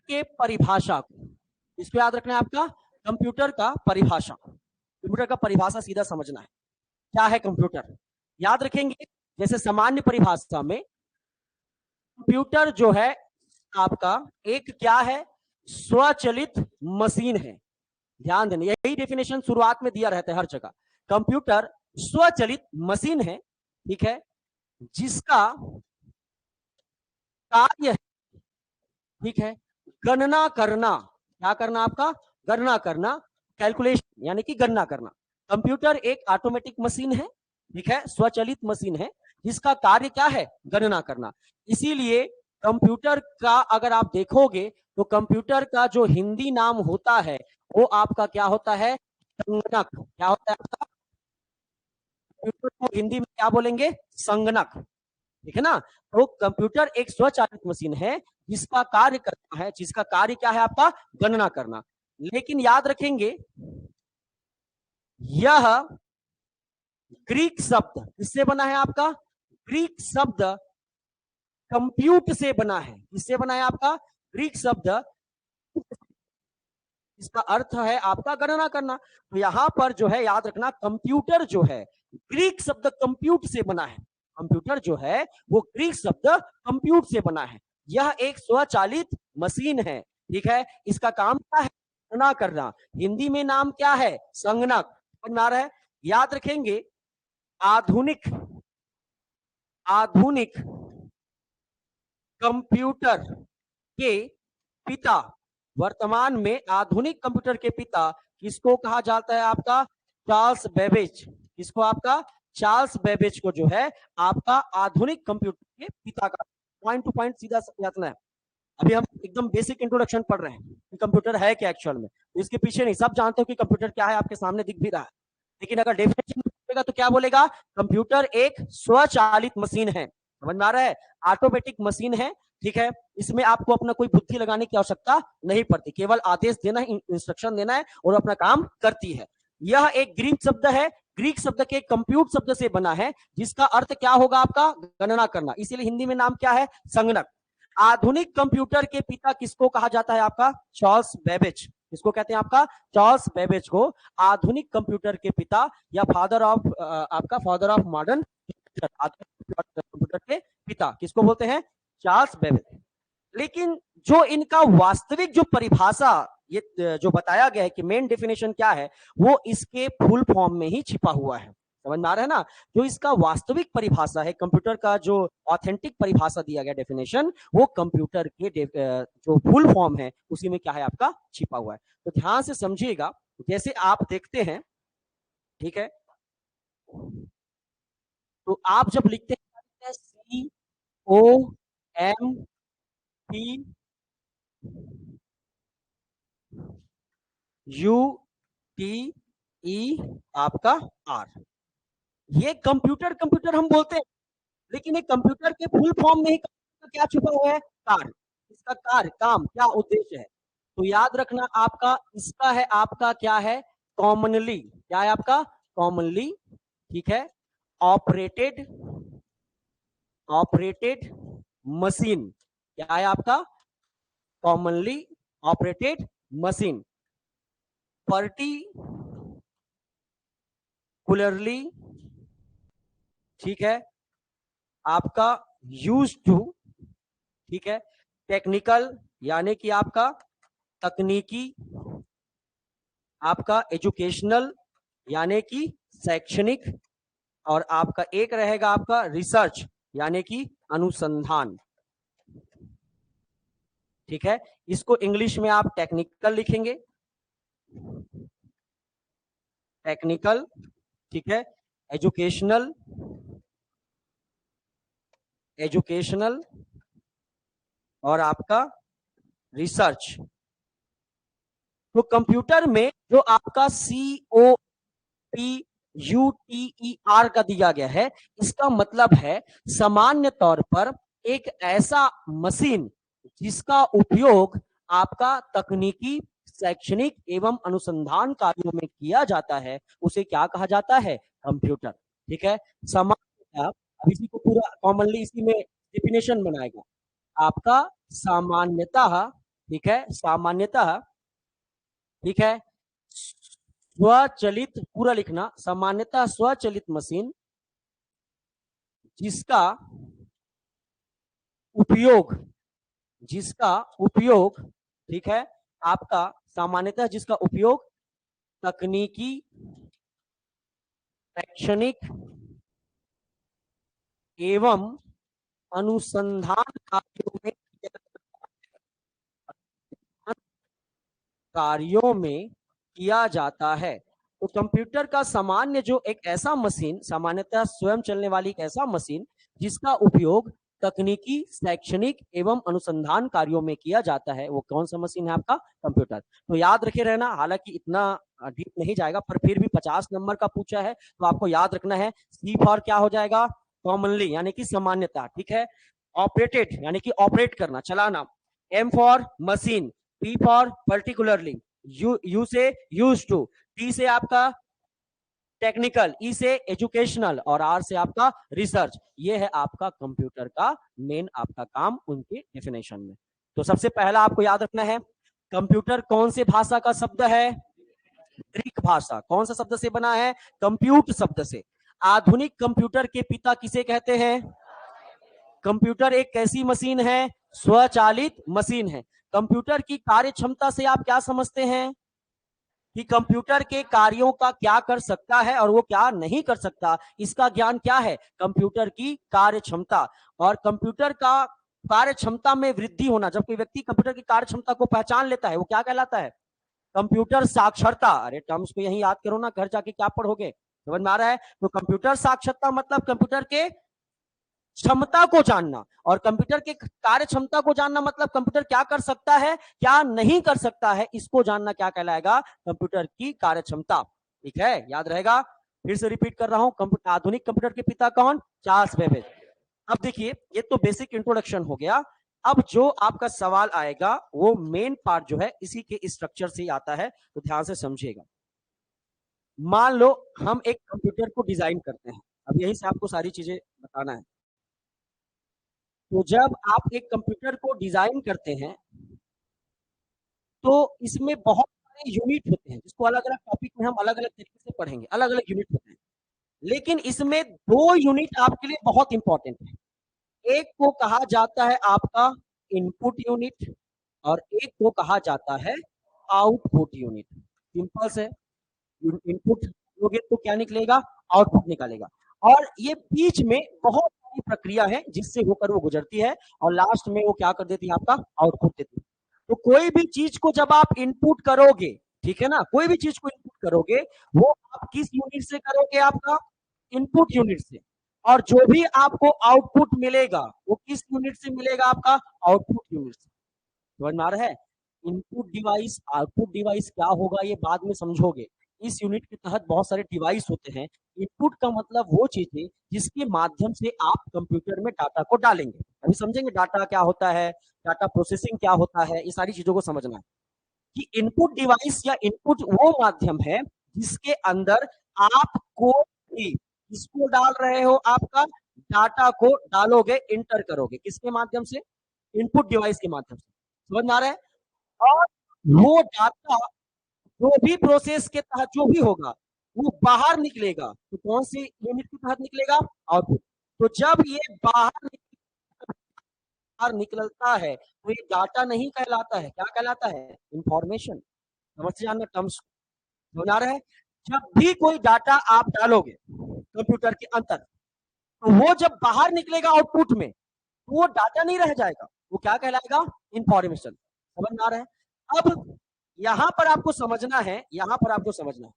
के परिभाषा को, इसको याद रखना है आपका, कंप्यूटर का परिभाषा। कंप्यूटर का परिभाषा सीधा समझना है, क्या है कंप्यूटर, याद रखेंगे। जैसे सामान्य परिभाषा में कंप्यूटर जो है आपका एक क्या है, स्वचालित मशीन है। ध्यान देना, यही डेफिनेशन शुरुआत में दिया रहता है हर जगह। कंप्यूटर स्वचालित मशीन है, ठीक है, जिसका कार्य है, ठीक है, गणना करना। क्या करना आपका, गणना करना, कैलकुलेशन यानी कि गणना करना। कंप्यूटर एक ऑटोमेटिक मशीन है, ठीक है, स्वचालित मशीन है जिसका कार्य क्या है, गणना करना। इसीलिए कंप्यूटर का अगर आप देखोगे तो कंप्यूटर का जो हिंदी नाम होता है वो आपका क्या होता है, संगणक। क्या होता है आपका, कंप्यूटर को हिंदी में क्या बोलेंगे, संगणक, ठीक है ना? तो कंप्यूटर एक स्वचालित मशीन है जिसका कार्य करना है, जिसका कार्य क्या है आपका, गणना करना। लेकिन याद रखेंगे यह ग्रीक शब्द किससे बना है आपका, ग्रीक शब्द कंप्यूट से बना है। किससे बना है आपका, ग्रीक शब्द, इसका अर्थ है आपका गणना करना। तो यहां पर जो है याद रखना, कंप्यूटर जो है ग्रीक शब्द कंप्यूट से बना है। कंप्यूटर जो है वो ग्रीक शब्द कंप्यूट से बना है। यह एक स्वचालित मशीन है, ठीक है। इसका काम क्या है, गणना करना। हिंदी में नाम क्या है? संगणक। समझ में आ रहा है? याद रखेंगे, आधुनिक आधुनिक कंप्यूटर के पिता, वर्तमान में आधुनिक कंप्यूटर के पिता किसको कहा जाता है? आपका चार्ल्स बेबेज। किसको? आपका चार्ल्स बेबेज को जो है आपका आधुनिक कंप्यूटर के पिता का। पॉइंट टू पॉइंट सीधा यातना है। अभी हम एकदम बेसिक इंट्रोडक्शन पढ़ रहे हैं कि कंप्यूटर है क्या एक्चुअल में। इसके पीछे नहीं, सब जानते हो कि कंप्यूटर क्या है, आपके सामने दिख भी रहा है। लेकिन अगर डेफिनेशन पूछेगा तो क्या बोलेगा? कंप्यूटर एक स्वचालित मशीन है। समझ में आ रहा है? ऑटोमेटिक मशीन है। ठीक है, इसमें आपको अपना कोई बुद्धि लगाने की आवश्यकता नहीं पड़ती, केवल आदेश देना है, इंस्ट्रक्शन देना है और अपना काम करती है। यह एक ग्रीक शब्द है, ग्रीक शब्द के कंप्यूट शब्द से बना है, जिसका अर्थ क्या होगा? आपका गणना करना। इसीलिए हिंदी में नाम क्या है? संगणक। आधुनिक कंप्यूटर के पिता किसको कहा जाता है? आपका चार्ल्स बेबेज। किसको कहते हैं? आपका चार्ल्स बेबेज को आधुनिक कंप्यूटर के पिता या फादर ऑफ आपका फादर ऑफ मॉडर्न कंप्यूटर के पिता किसको बोलते हैं? Charles Babbage. लेकिन जो इनका वास्तविक जो परिभाषा, ये जो बताया गया है कि मेन डेफिनेशन क्या है, वो इसके फुल फॉर्म में ही छिपा हुआ है। समझ में आ रहा है ना? जो इसका वास्तविक परिभाषा है, कंप्यूटर का जो ऑथेंटिक परिभाषा दिया गया डेफिनेशन, वो कंप्यूटर के जो फुल फॉर्म है उसी में क्या है? आपका छिपा हुआ है। तो ध्यान से समझिएगा। जैसे आप देखते हैं, ठीक है, तो आप जब लिखते हैं COMP UTE आपका R, ये कंप्यूटर कंप्यूटर हम बोलते हैं, लेकिन एक कंप्यूटर के फुल फॉर्म में ही क्या छुपा हुआ है? कार्य। इसका कार्य, काम, क्या उद्देश्य है? तो याद रखना, आपका इसका है आपका क्या है? कॉमनली। क्या है आपका? कॉमनली। ठीक है, ऑपरेटेड ऑपरेटेड मशीन। क्या है आपका? Commonly operated machine. पर्टिकुलरली, ठीक है, आपका यूज टू, ठीक है, टेक्निकल यानी कि आपका तकनीकी, आपका एजुकेशनल यानी कि शैक्षणिक, और आपका एक रहेगा आपका रिसर्च यानी कि अनुसंधान। ठीक है, इसको इंग्लिश में आप टेक्निकल लिखेंगे, टेक्निकल, ठीक है, एजुकेशनल, एजुकेशनल और आपका रिसर्च। तो कंप्यूटर में जो आपका COPUTER का दिया गया है, इसका मतलब है सामान्य तौर पर एक ऐसा मशीन जिसका उपयोग आपका तकनीकी, शैक्षणिक एवं अनुसंधान कार्यों में किया जाता है, उसे क्या कहा जाता है? कंप्यूटर। ठीक है, सामान्य, अब इसी को पूरा कॉमनली इसी में डेफिनेशन बनाएगा आपका सामान्यतः। ठीक है, सामान्यतः, ठीक है, स्वचलित, पूरा लिखना, सामान्यतः स्वचलित मशीन जिसका उपयोग, जिसका उपयोग, ठीक है, आपका सामान्यतः जिसका उपयोग तकनीकी, शैक्षणिक एवं अनुसंधान कार्यों में किया जाता है। तो कंप्यूटर का सामान्य जो एक ऐसा मशीन, सामान्यतः स्वयं चलने वाली एक ऐसा मशीन जिसका उपयोग तकनीकी, शैक्षणिक एवं अनुसंधान कार्यों में किया जाता है, वो कौन सा मशीन है? आपका कंप्यूटर। तो याद रखे रहना, हालांकि इतना डीप नहीं जाएगा, पर फिर भी 50 नंबर का पूछा है तो आपको याद रखना है। सी फॉर क्या हो जाएगा? कॉमनली यानी कि सामान्यता। ठीक है, ऑपरेटेड यानी कि ऑपरेट करना, चलाना। M for machine, P for particularly, U से यूज टू, टी से आपका टेक्निकल, ई से एजुकेशनल और आर से आपका रिसर्च। ये है आपका कंप्यूटर का मेन आपका काम उनके डेफिनेशन में। तो सबसे पहला आपको याद रखना है, कंप्यूटर कौन से भाषा का शब्द है? ग्रीक भाषा। कौन सा शब्द से बना है? कंप्यूट शब्द से। आधुनिक कंप्यूटर के पिता किसे कहते हैं? कंप्यूटर एक कैसी मशीन है? स्वचालित मशीन है। कंप्यूटर की कार्य क्षमता से आप क्या समझते हैं? कि कंप्यूटर के कार्यों का क्या कर सकता है और वो क्या नहीं कर सकता, इसका ज्ञान क्या है? कंप्यूटर की कार्य क्षमता। और कंप्यूटर का कार्य क्षमता में वृद्धि होना, जब कोई व्यक्ति कंप्यूटर की कार्य क्षमता को पहचान लेता है, वो क्या कहलाता है? कंप्यूटर साक्षरता। अरे टर्म्स को यही याद करो ना, घर जाके क्या पढ़ोगे, समझ में आ रहा है? तो कंप्यूटर साक्षरता मतलब कंप्यूटर के क्षमता को जानना, और कंप्यूटर के कार्य क्षमता को जानना मतलब कंप्यूटर क्या कर सकता है, क्या नहीं कर सकता है, इसको जानना क्या कहलाएगा? कंप्यूटर की कार्य क्षमता। ठीक है, याद रहेगा। फिर से रिपीट कर रहा हूं, आधुनिक कंप्यूटर के पिता कौन? Charles Babbage. अब देखिए, ये तो बेसिक इंट्रोडक्शन हो गया। अब जो आपका सवाल आएगा वो मेन पार्ट जो है इसी के स्ट्रक्चर से ही आता है, तो ध्यान से समझिएगा। मान लो हम एक कंप्यूटर को डिजाइन करते हैं, अब यहीं से आपको सारी चीजें बताना है। तो जब आप एक कंप्यूटर को डिजाइन करते हैं तो इसमें बहुत सारे यूनिट होते हैं, जिसको अलग अलग टॉपिक में हम अलग अलग तरीके से पढ़ेंगे, अलग अलग यूनिट होते हैं। लेकिन इसमें दो यूनिट आपके लिए बहुत इंपॉर्टेंट है। एक को कहा जाता है आपका इनपुट यूनिट, और एक को कहा जाता है आउटपुट यूनिट। सिंपल से, इनपुट दोगे तो क्या निकलेगा? आउटपुट निकालेगा। और ये बीच में बहुत सारी प्रक्रिया है जिससे होकर वो गुजरती है, और लास्ट में वो क्या कर देती है? आपका आउटपुट देती है। तो कोई भी चीज को जब आप इनपुट करोगे, ठीक है ना, कोई भी चीज को इनपुट करोगे, वो आप किस यूनिट से करोगे? आपका इनपुट यूनिट से। और जो भी आपको आउटपुट मिलेगा वो किस यूनिट से मिलेगा? आपका आउटपुट यूनिट से। समझ में आ रहा है? इनपुट डिवाइस, आउटपुट डिवाइस क्या होगा ये बाद में समझोगे। इस यूनिट के तहत बहुत सारे डिवाइस होते हैं। इनपुट का मतलब वो चीजें जिसके माध्यम से आप कंप्यूटर में डाटा को डालेंगे। अभी समझेंगे डाटा क्या होता है, डाटा प्रोसेसिंग क्या होता है, ये सारी चीजों को समझना है। कि इनपुट डिवाइस या इनपुट वो माध्यम है जिसके अंदर आप कोई भी इसको डाल रहे हो, आपका डाटा को डालोगे, इंटर करोगे, किसके माध्यम से? इनपुट डिवाइस के माध्यम से। समझ में आ रहा है? और वो डाटा जो भी प्रोसेस के तहत जो भी होगा वो बाहर निकलेगा, तो कौन सी यूनिट के तहत निकलेगा? आउटपुट। तो जब ये बाहर निकलता है तो ये डाटा नहीं कहलाता है, क्या कहलाता है? इंफॉर्मेशन। समझ से जानना टर्म्स, समझ आ रहा है? जब भी कोई डाटा आप डालोगे कंप्यूटर के अंदर, तो वो जब बाहर निकलेगा आउटपुट में, तो वो डाटा नहीं रह जाएगा, वो क्या कहलाएगा? इंफॉर्मेशन। समझ में आ रहा है? अब यहां पर आपको समझना है, यहां पर आपको समझना है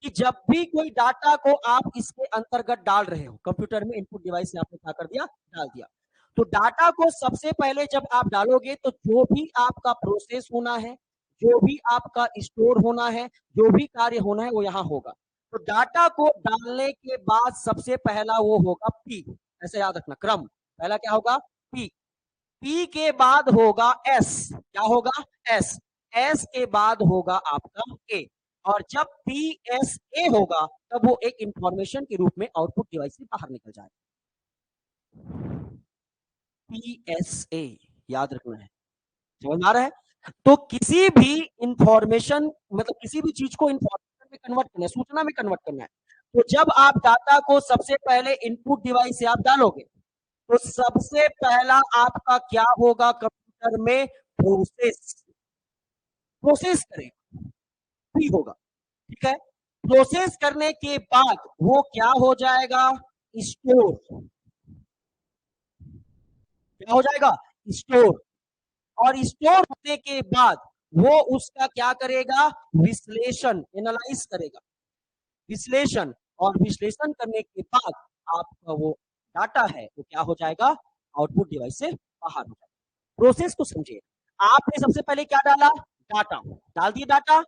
कि जब भी कोई डाटा को आप इसके अंतर्गत डाल रहे हो, कंप्यूटर में इनपुट डिवाइस से आपने क्या कर दिया? डाल दिया। तो डाटा को सबसे पहले जब आप डालोगे तो जो भी आपका प्रोसेस होना है, जो भी आपका स्टोर होना है, जो भी कार्य होना है, वो यहां होगा। तो डाटा को डालने के बाद सबसे पहला वो होगा पी। ऐसे याद रखना क्रम, पहला क्या होगा? पी। पी के बाद होगा एस। क्या होगा? एस। एस के बाद होगा आपका ए। और जब पी एस ए होगा तब वो एक इंफॉर्मेशन के रूप में आउटपुट डिवाइस से बाहर निकल जाएगा। पी एस ए याद रखना है। समझ में आ रहा है? तो किसी भी इंफॉर्मेशन, मतलब किसी भी चीज को इंफॉर्मेशन में कन्वर्ट करना है, सूचना में कन्वर्ट करना है, तो जब आप डाटा को सबसे पहले इनपुट डिवाइस से आप डालोगे, तो सबसे पहला आपका क्या होगा कंप्यूटर में? प्रोसेस। प्रोसेस करेगा, भी होगा। ठीक है? प्रोसेस करने के बाद वो क्या हो जाएगा? स्टोर। क्या हो जाएगा? स्टोर। और स्टोर होने के बाद वो उसका क्या करेगा? विश्लेषण, एनालाइज करेगा, विश्लेषण। और विश्लेषण करने के बाद आपका वो डाटा है वो क्या हो जाएगा? आउटपुट डिवाइस से बाहर हो जाएगा। प्रोसेस को समझिए। आपने सबसे पहले क्या डाला? डाटा डाल दिए। डाटा,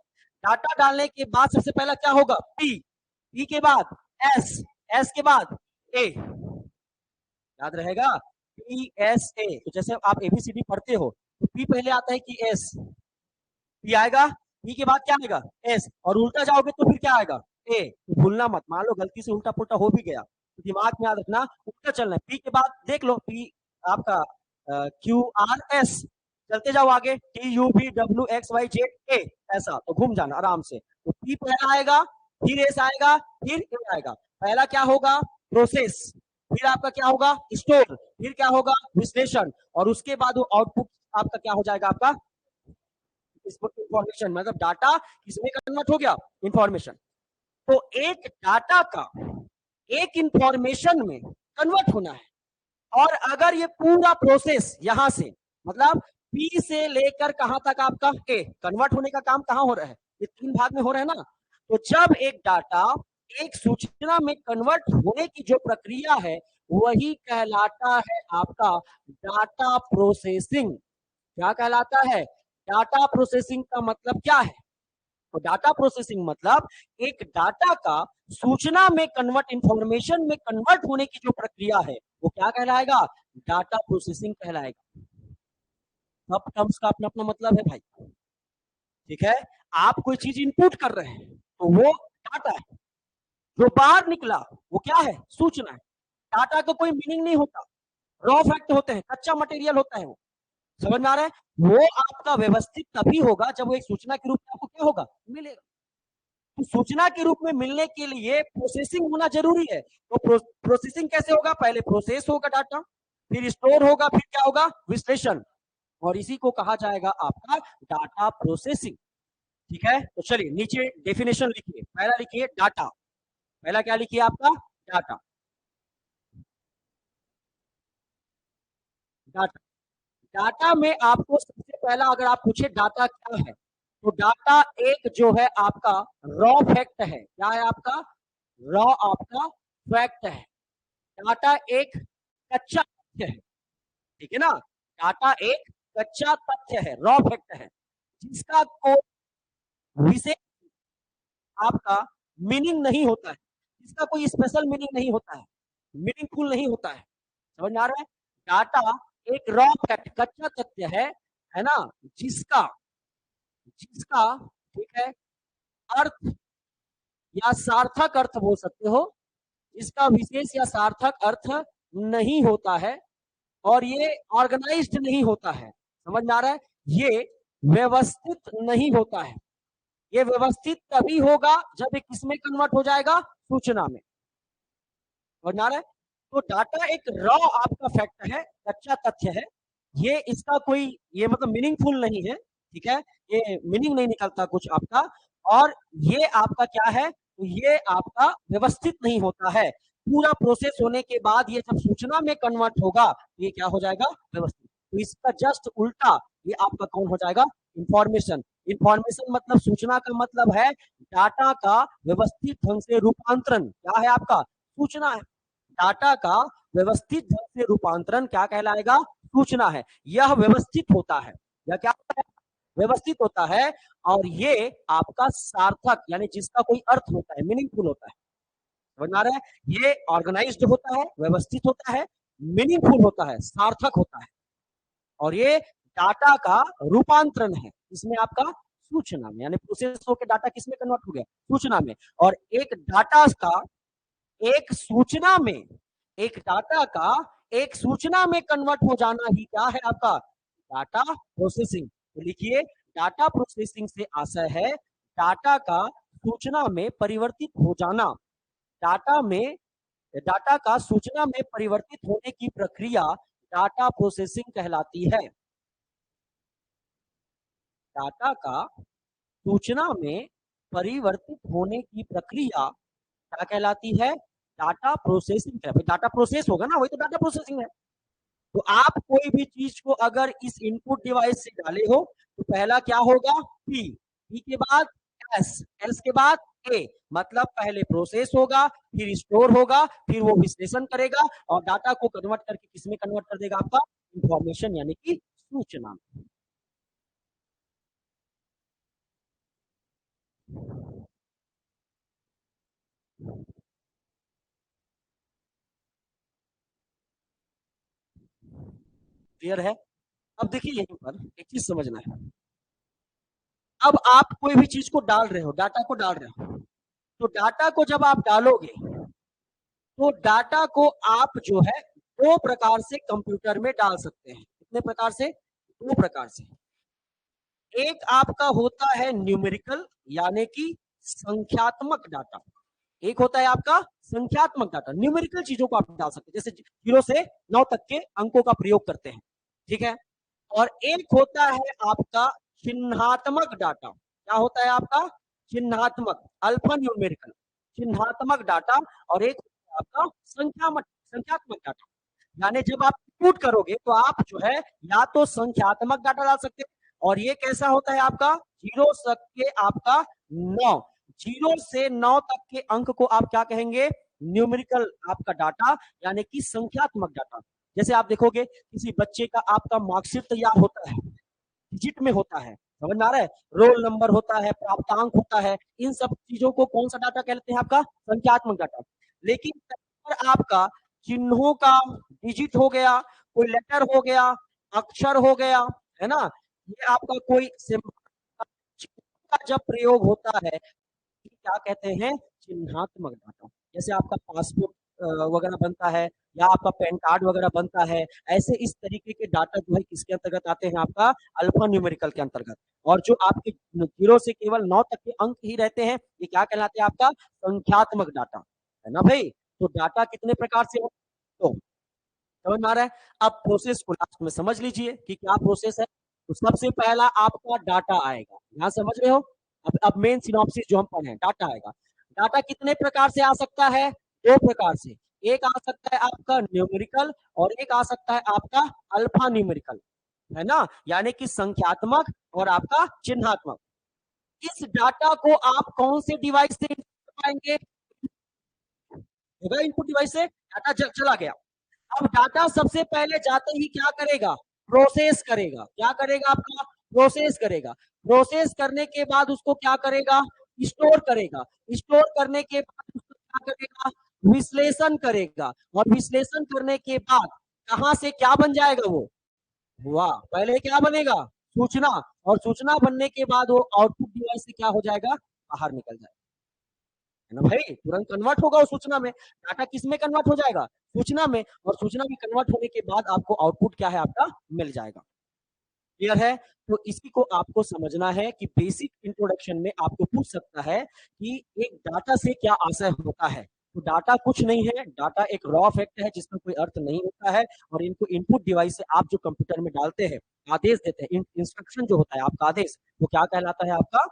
डाटा डालने के बाद सबसे पहला क्या होगा? पी। पी के बाद एस। एस के बाद ए। याद रहेगा? P S A. तो जैसे आप एबीसीडी पढ़ते हो तो पी पहले आता है कि एस? पी आएगा, पी के बाद क्या आएगा? एस। और उल्टा जाओगे तो फिर क्या आएगा? ए। तो भूलना मत, मान लो गलती से उल्टा पुल्टा हो भी गया तो दिमाग में याद रखना उल्टा चलना है। पी के बाद देख लो, पी आपका क्यू आर एस, चलते जाओ आगे, T U V W X Y Z A, ऐसा तो घूम जाना आराम से। तो पी पहला आएगा, फिर एस आएगा, फिर ए आएगा। पहला क्या होगा? प्रोसेस। फिर आपका क्या होगा? स्टोर। फिर क्या होगा? विश्लेषण। और उसके बाद वो आउटपुट आपका क्या हो जाएगा? आपका इंफॉर्मेशन, मतलब डाटा किसमें कन्वर्ट हो गया, इंफॉर्मेशन। तो एक डाटा का एक इंफॉर्मेशन में कन्वर्ट होना है, और अगर ये पूरा प्रोसेस यहां से, मतलब पी से लेकर कहां तक आपका ए, कन्वर्ट होने का काम कहां हो रहा है, ये तीन भाग में हो रहा है ना। तो जब एक डाटा एक सूचना में कन्वर्ट होने की जो प्रक्रिया है, वही कहलाता है आपका डाटा प्रोसेसिंग। क्या कहलाता है, डाटा प्रोसेसिंग का मतलब क्या है, तो डाटा प्रोसेसिंग मतलब एक डाटा का सूचना में कन्वर्ट, इंफॉर्मेशन में कन्वर्ट होने की जो प्रक्रिया है, वो क्या कहलाएगा, डाटा प्रोसेसिंग कहलाएगा। सब टर्म्स का अपना अपना मतलब है भाई, ठीक है। आप कोई चीज इनपुट कर रहे हैं तो वो डाटा है, जो बाहर निकला वो क्या है, सूचना है। डाटा का कोई मीनिंग नहीं होता, रॉ फैक्ट होते हैं, कच्चा मटेरियल होता है वो, समझ में आ रहा है। वो आपका व्यवस्थित तभी होगा जब वो एक सूचना के रूप में आपको क्या होगा, मिलेगा। तो सूचना के रूप में मिलने के लिए प्रोसेसिंग होना जरूरी है। तो प्रोसेसिंग कैसे होगा, पहले प्रोसेस होगा डाटा, फिर स्टोर होगा, फिर क्या होगा, विश्लेषण, और इसी को कहा जाएगा आपका डाटा प्रोसेसिंग। ठीक है, तो चलिए नीचे डेफिनेशन लिखिए। पहला लिखिए डाटा, पहला क्या लिखिए आपका, डाटा। डाटा, डाटा में आपको सबसे पहला अगर आप पूछे डाटा क्या है, तो डाटा एक जो है आपका रॉ फैक्ट है। क्या है आपका, रॉ आपका फैक्ट है। डाटा एक कच्चा तथ्य है, ठीक है ना। डाटा एक कच्चा तथ्य है, रॉ फैक्ट है, जिसका कोई विशेष आपका मीनिंग नहीं होता है, जिसका कोई स्पेशल मीनिंग नहीं होता है, मीनिंगफुल नहीं होता है। समझ में आ रहा है। डाटा एक रॉ फैक्ट, कच्चा तथ्य है ना, जिसका जिसका ठीक है, अर्थ या सार्थक अर्थ बोल सकते हो, इसका विशेष या सार्थक अर्थ नहीं होता है, और ये ऑर्गेनाइज्ड नहीं होता है। समझ में आ रहा है, ये व्यवस्थित नहीं होता है। ये व्यवस्थित तभी होगा जब ये किसमें कन्वर्ट हो जाएगा, सूचना में। समझ में आ रहा है। तो डाटा एक रॉ आपका फैक्ट है, कच्चा तथ्य है। ये इसका कोई ये मतलब मीनिंगफुल नहीं है, ठीक है, ये मीनिंग नहीं निकलता कुछ आपका। और ये आपका क्या है, तो ये आपका व्यवस्थित नहीं होता है। पूरा प्रोसेस होने के बाद ये जब सूचना में कन्वर्ट होगा, ये क्या हो जाएगा, व्यवस्थित। तो इसका जस्ट उल्टा ये आपका कौन हो जाएगा, इंफॉर्मेशन। इंफॉर्मेशन मतलब सूचना का मतलब है डाटा का व्यवस्थित ढंग से रूपांतरण। क्या है आपका, सूचना है। डाटा का व्यवस्थित ढंग से रूपांतरण क्या कहलाएगा, सूचना है। यह व्यवस्थित होता है, यह क्या है, व्यवस्थित होता है। और ये आपका सार्थक, यानी जिसका कोई अर्थ होता है, मीनिंगफुल होता है। समझ में आ रहा है, ये ऑर्गेनाइज्ड होता है, व्यवस्थित होता है, मीनिंगफुल होता है, सार्थक होता है। और ये डाटा का रूपांतरण है, इसमें आपका सूचना में, यानी प्रोसेस होकर डाटा किसमें कन्वर्ट हो गया, सूचना में। और एक डाटा का एक सूचना में, एक डाटा का एक सूचना में कन्वर्ट हो जाना ही क्या है आपका, डाटा प्रोसेसिंग। तो लिखिए, डाटा प्रोसेसिंग से आशय है डाटा का सूचना में परिवर्तित हो जाना। डाटा में, डाटा का सूचना में परिवर्तित होने की प्रक्रिया डाटा प्रोसेसिंग कहलाती है। डाटा का सूचना में परिवर्तित होने की प्रक्रिया क्या कहलाती है, डाटा प्रोसेसिंग। डाटा प्रोसेस होगा ना, वही तो डाटा प्रोसेसिंग है। तो आप कोई भी चीज को अगर इस इनपुट डिवाइस से डाले हो, तो पहला क्या होगा, पी, पी के बाद एस, एस के बाद ए, मतलब पहले प्रोसेस होगा, फिर स्टोर होगा, फिर वो विश्लेषण करेगा, और डाटा को कन्वर्ट करके किसमें कन्वर्ट कर देगा, आपका इंफॉर्मेशन यानी कि सूचना। क्लियर है। अब देखिए यहीं पर एक चीज समझना है। अब आप कोई भी चीज को डाल रहे हो, डाटा को डाल रहे हो, तो डाटा को जब आप डालोगे, तो डाटा को आप जो है दो प्रकार से कंप्यूटर में डाल सकते हैं। कितने प्रकार से, दो प्रकार से। एक आपका होता है न्यूमेरिकल, यानी कि संख्यात्मक डाटा। एक होता है आपका संख्यात्मक डाटा, न्यूमेरिकल चीजों को आप डाल सकते हैं, जैसे 0 से 9 तक के अंकों का प्रयोग करते हैं, ठीक है। और एक होता है आपका चिन्हात्मक डाटा। क्या होता है आपका? चिन्हात्मक, अल्फा न्यूमेरिकल, चिन्हात्मक डाटा। और एक आपका संख्यात्मक डाटा। यानी जब आप इनपुट करोगे तो आप जो है या तो संख्यात्मक डाटा डाल सकते हैं, और ये कैसा होता है आपका? 0 तक के आपका 9, 0 से 9 तक के अंक को आप क्या कहेंगे? न्यूमेरिकल आपका डाटा, यानी कि संख्यात्मक डाटा। जैसे आप देखोगे किसी बच्चे का आपका मार्कशीट तैयार होता है, डिजिट में होता है, समझ में आ रहा है? रोल नंबर होता है, प्राप्तांक होता है, इन सब चीजों को कौन सा डाटा कहते हैं? आपका संख्यात्मक डाटा। लेकिन अगर आपका चिन्हों का डिजिट हो गया, कोई लेटर हो गया, अक्षर हो गया, है ना, ये आपका कोई का जब प्रयोग होता है, क्या कहते हैं? चिन्हात्मक डाटा। जैसे आपका पासपोर्ट वगैरह बनता है, या आपका पैन कार्ड वगैरह बनता है, ऐसे इस तरीके के डाटा जो है किसके अंतर्गत आते हैं? आपका अल्फा न्यूमेरिकल के अंतर्गत। और जो आपके 0 से केवल 9 तक के अंक ही रहते हैं, ये क्या कहलाते हैं? आपका संख्यात्मक डाटा, है ना भाई? तो डाटा कितने प्रकार से हो, तो समझ में आ रहा है? अब प्रोसेस को लास्ट में समझ लीजिए कि क्या प्रोसेस है। तो सबसे पहला आपका डाटा आएगा, यहां समझ रहे हो? अब मेन सिनॉप्सिस जो हम पढ़े, डाटा आएगा। डाटा कितने प्रकार से आ सकता है? 2 प्रकार से। एक आ सकता है आपका न्यूमेरिकल, और एक आ सकता है आपका अल्फा न्यूमेरिकल, है ना, यानी कि संख्यात्मक और आपका चिन्हात्मक। इस डाटा को आप कौन से डिवाइस से पाएंगे? इनपुट डिवाइस से डाटा चला गया। अब डाटा सबसे पहले जाते ही क्या करेगा? प्रोसेस करेगा। क्या करेगा? आपका प्रोसेस करेगा। प्रोसेस करने के बाद उसको क्या करेगा? स्टोर करेगा। स्टोर करने के बाद उसको क्या करेगा? विश्लेषण करेगा। और विश्लेषण करने के बाद कहां से क्या बन जाएगा? वो हुआ पहले क्या बनेगा? सूचना। और सूचना बनने के बाद वो आउटपुट डिवाइस से क्या हो जाएगा? बाहर निकल जाएगा, है ना भाई? तुरंत कन्वर्ट होगा वो सूचना में। डाटा किस में कन्वर्ट हो जाएगा? सूचना में। और सूचना में कन्वर्ट होने के बाद आपको आउटपुट क्या है? आपका मिल जाएगा। क्लियर है? तो इसी को आपको समझना है कि बेसिक इंट्रोडक्शन में आपको पूछ सकता है कि एक डाटा से क्या आशय होता है। तो डाटा कुछ नहीं है, डाटा एक रॉ फैक्ट है जिसका कोई अर्थ नहीं होता है। और इनको इनपुट डिवाइस से आप जो कंप्यूटर में डालते हैं, आदेश देते हैं, इंस्ट्रक्शन जो होता है आपका आदेश, वो क्या कहलाता है? आपका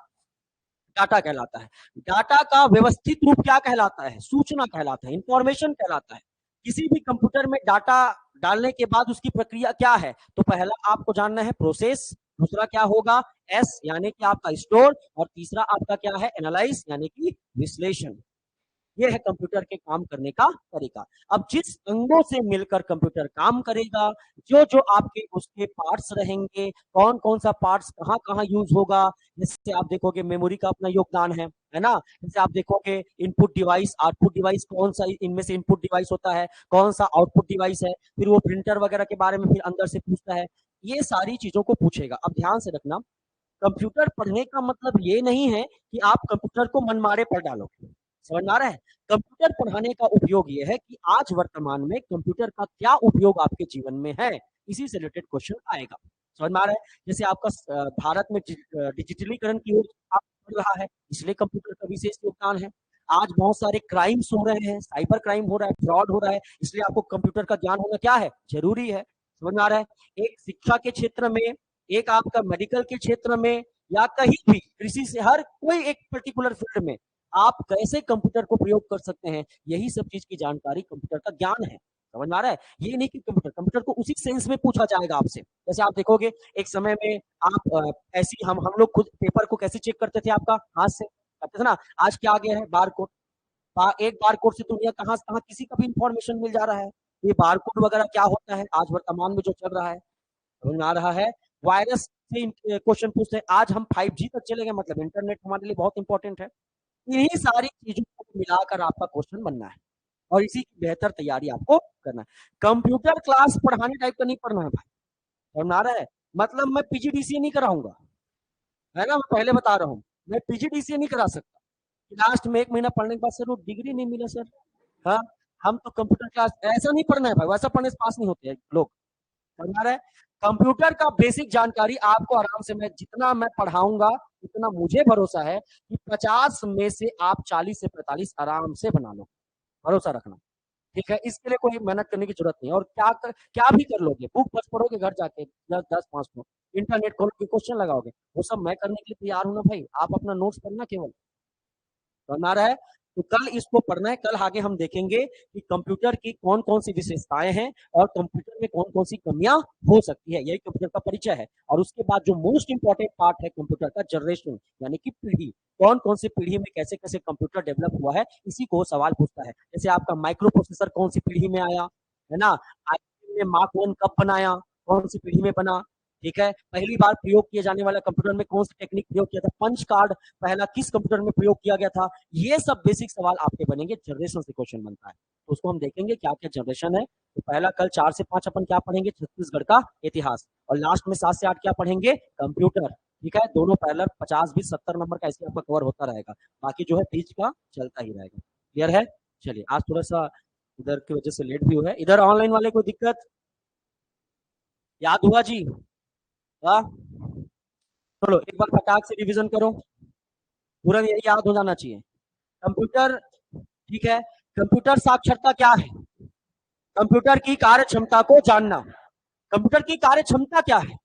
डाटा कहलाता है। डाटा का व्यवस्थित रूप क्या कहलाता है? सूचना कहलाता है, इंफॉर्मेशन कहलाता है। किसी भी कंप्यूटर में डाटा डालने के बाद उसकी प्रक्रिया क्या है? तो पहला आपको जानना है प्रोसेस, दूसरा क्या होगा? एस यानी कि आपका स्टोर, और तीसरा आपका क्या है? एनालाइज यानी कि विश्लेषण। ये है कंप्यूटर के काम करने का तरीका। अब जिस अंगों से मिलकर कंप्यूटर काम करेगा, जो जो आपके उसके पार्ट्स रहेंगे, कौन कौन सा पार्ट्स कहाँ कहाँ यूज होगा, जैसे आप देखोगे मेमोरी का अपना योगदान है ना? जैसे आप देखोगे इनपुट डिवाइस, आउटपुट डिवाइस, कौन सा इनमें से इनपुट डिवाइस होता है, कौन सा आउटपुट डिवाइस है, फिर वो प्रिंटर वगैरह के बारे में फिर अंदर से पूछता है। ये सारी चीजों को पूछेगा। अब ध्यान से रखना, कंप्यूटर पढ़ने का मतलब ये नहीं है कि आप कंप्यूटर को मनमारे पढ़ डालोगे। समझ में आ रहा है? कंप्यूटर पढ़ाने का उपयोग ये है कि आज वर्तमान में कंप्यूटर का क्या उपयोग आपके जीवन में है, इसी से रिलेटेड क्वेश्चन आएगा। समझ में आ रहा है? जैसे आपका भारत में डिजिटलीकरण की ओर बढ़ रहा है, इसलिए कंप्यूटर का विशेष योगदान है। आज बहुत सारे क्राइम्स हो रहे हैं, साइबर क्राइम हो रहा है, फ्रॉड हो रहा है, इसलिए आपको कंप्यूटर का ज्ञान होना क्या है? जरूरी है। समझ में आ रहा है? एक शिक्षा के क्षेत्र में, एक आपका मेडिकल के क्षेत्र में, या कहीं भी कृषि से, हर कोई एक पर्टिकुलर फील्ड में आप कैसे कंप्यूटर को प्रयोग कर सकते हैं, यही सब चीज की जानकारी कंप्यूटर का ज्ञान है। समझ में आ रहा है? ये नहीं कि कंप्यूटर को उसी सेंस में पूछा जाएगा आपसे। जैसे आप देखोगे एक समय में आप ऐसी हम लोग खुद पेपर को कैसे चेक करते थे? आपका हाथ से करते थे ना। आज क्या आ गया है? Bar code. एक बार कोड से दुनिया कहाँ कहाँ किसी का भी इंफॉर्मेशन मिल जा रहा है। ये बार कोड वगैरह क्या होता है आज वर्तमान में जो चल रहा है? समझ में आ रहा है? वायरस से क्वेश्चन पूछते हैं। आज हम 5G तक चले गए, मतलब इंटरनेट हमारे लिए बहुत इंपॉर्टेंट है। इन्हीं सारी चीजों को मिलाकर आपका क्वेश्चन बनना है, और इसी की बेहतर तैयारी आपको करना है। कंप्यूटर क्लास पढ़ाने टाइप का नहीं पढ़ना है भाई। समझ में आ रहा है? मतलब मैं पीजीडीसीए नहीं कराऊंगा, है ना? मैं पहले बता रहा हूँ, मैं पीजीडीसीए नहीं करा सकता। लास्ट में 1 महीना पढ़ने के बाद सर वो डिग्री नहीं मिला सर। हाँ, हम तो कंप्यूटर क्लास ऐसा नहीं पढ़ना है भाई, वैसा पढ़ने से पास नहीं होते हैं लोग। समझ आ रहा है? कंप्यूटर का बेसिक जानकारी आपको आराम से, मैं जितना मैं पढ़ाऊंगा उतना मुझे भरोसा है कि 50 में से आप 40 से 45 आराम से बना लो। भरोसा रखना। ठीक है, इसके लिए कोई मेहनत करने की जरूरत नहीं है। और क्या भी कर लोगे, बुक बस पढ़ोगे घर जाके 10-5 को, इंटरनेट खोलोगे, क्वेश्चन लगाओगे, वो सब मैं करने के लिए तैयार हूं ना भाई। आप अपना नोट्स पढ़ना केवल, समझ आ रहा है? तो कल इसको पढ़ना है, कल आगे हम देखेंगे कि कंप्यूटर की कौन कौन सी विशेषताएं हैं और कंप्यूटर में कौन कौन सी कमियां हो सकती है, यही कंप्यूटर का परिचय है। और उसके बाद जो मोस्ट इंपॉर्टेंट पार्ट है कंप्यूटर का, जनरेशन, यानी कि पीढ़ी, कौन कौन सी पीढ़ी में कैसे कैसे कंप्यूटर डेवलप हुआ है, इसी को सवाल पूछता है। जैसे आपका माइक्रो प्रोसेसर कौन सी पीढ़ी में आया, है ना, आईबीएम ने मार्क 1 कब बनाया, कौन सी पीढ़ी में बना, ठीक है, पहली बार प्रयोग किए जाने वाला कंप्यूटर में कौन सा टेक्निक प्रयोग किया था, पंच कार्ड पहला किस कंप्यूटर में प्रयोग किया गया था, ये सब बेसिक सवाल आपके बनेंगे, जनरेशन से क्वेश्चन बनता है। तो उसको हम देखेंगे क्या क्या जनरेशन है। तो पहला कल 4 से 5 अपन क्या पढ़ेंगे, छत्तीसगढ़ का इतिहास, और लास्ट में 7 से 8 क्या पढ़ेंगे, कंप्यूटर। ठीक है, दोनों पैरेलल 50-20-70 नंबर का ऐसे आपका कवर होता रहेगा, बाकी जो है बीच का चलता ही रहेगा। क्लियर है? चलिए, आज थोड़ा सा इधर की वजह से लेट भी हुआ है। इधर ऑनलाइन वाले कोई दिक्कत, याद हुआ जी? हाँ, चलो एक बार फटाक से रिवीजन करो, पूरा यही याद हो जाना चाहिए। कंप्यूटर, ठीक है, कंप्यूटर साक्षरता क्या है, कंप्यूटर की कार्य क्षमता को जानना। कंप्यूटर की कार्य क्षमता क्या है,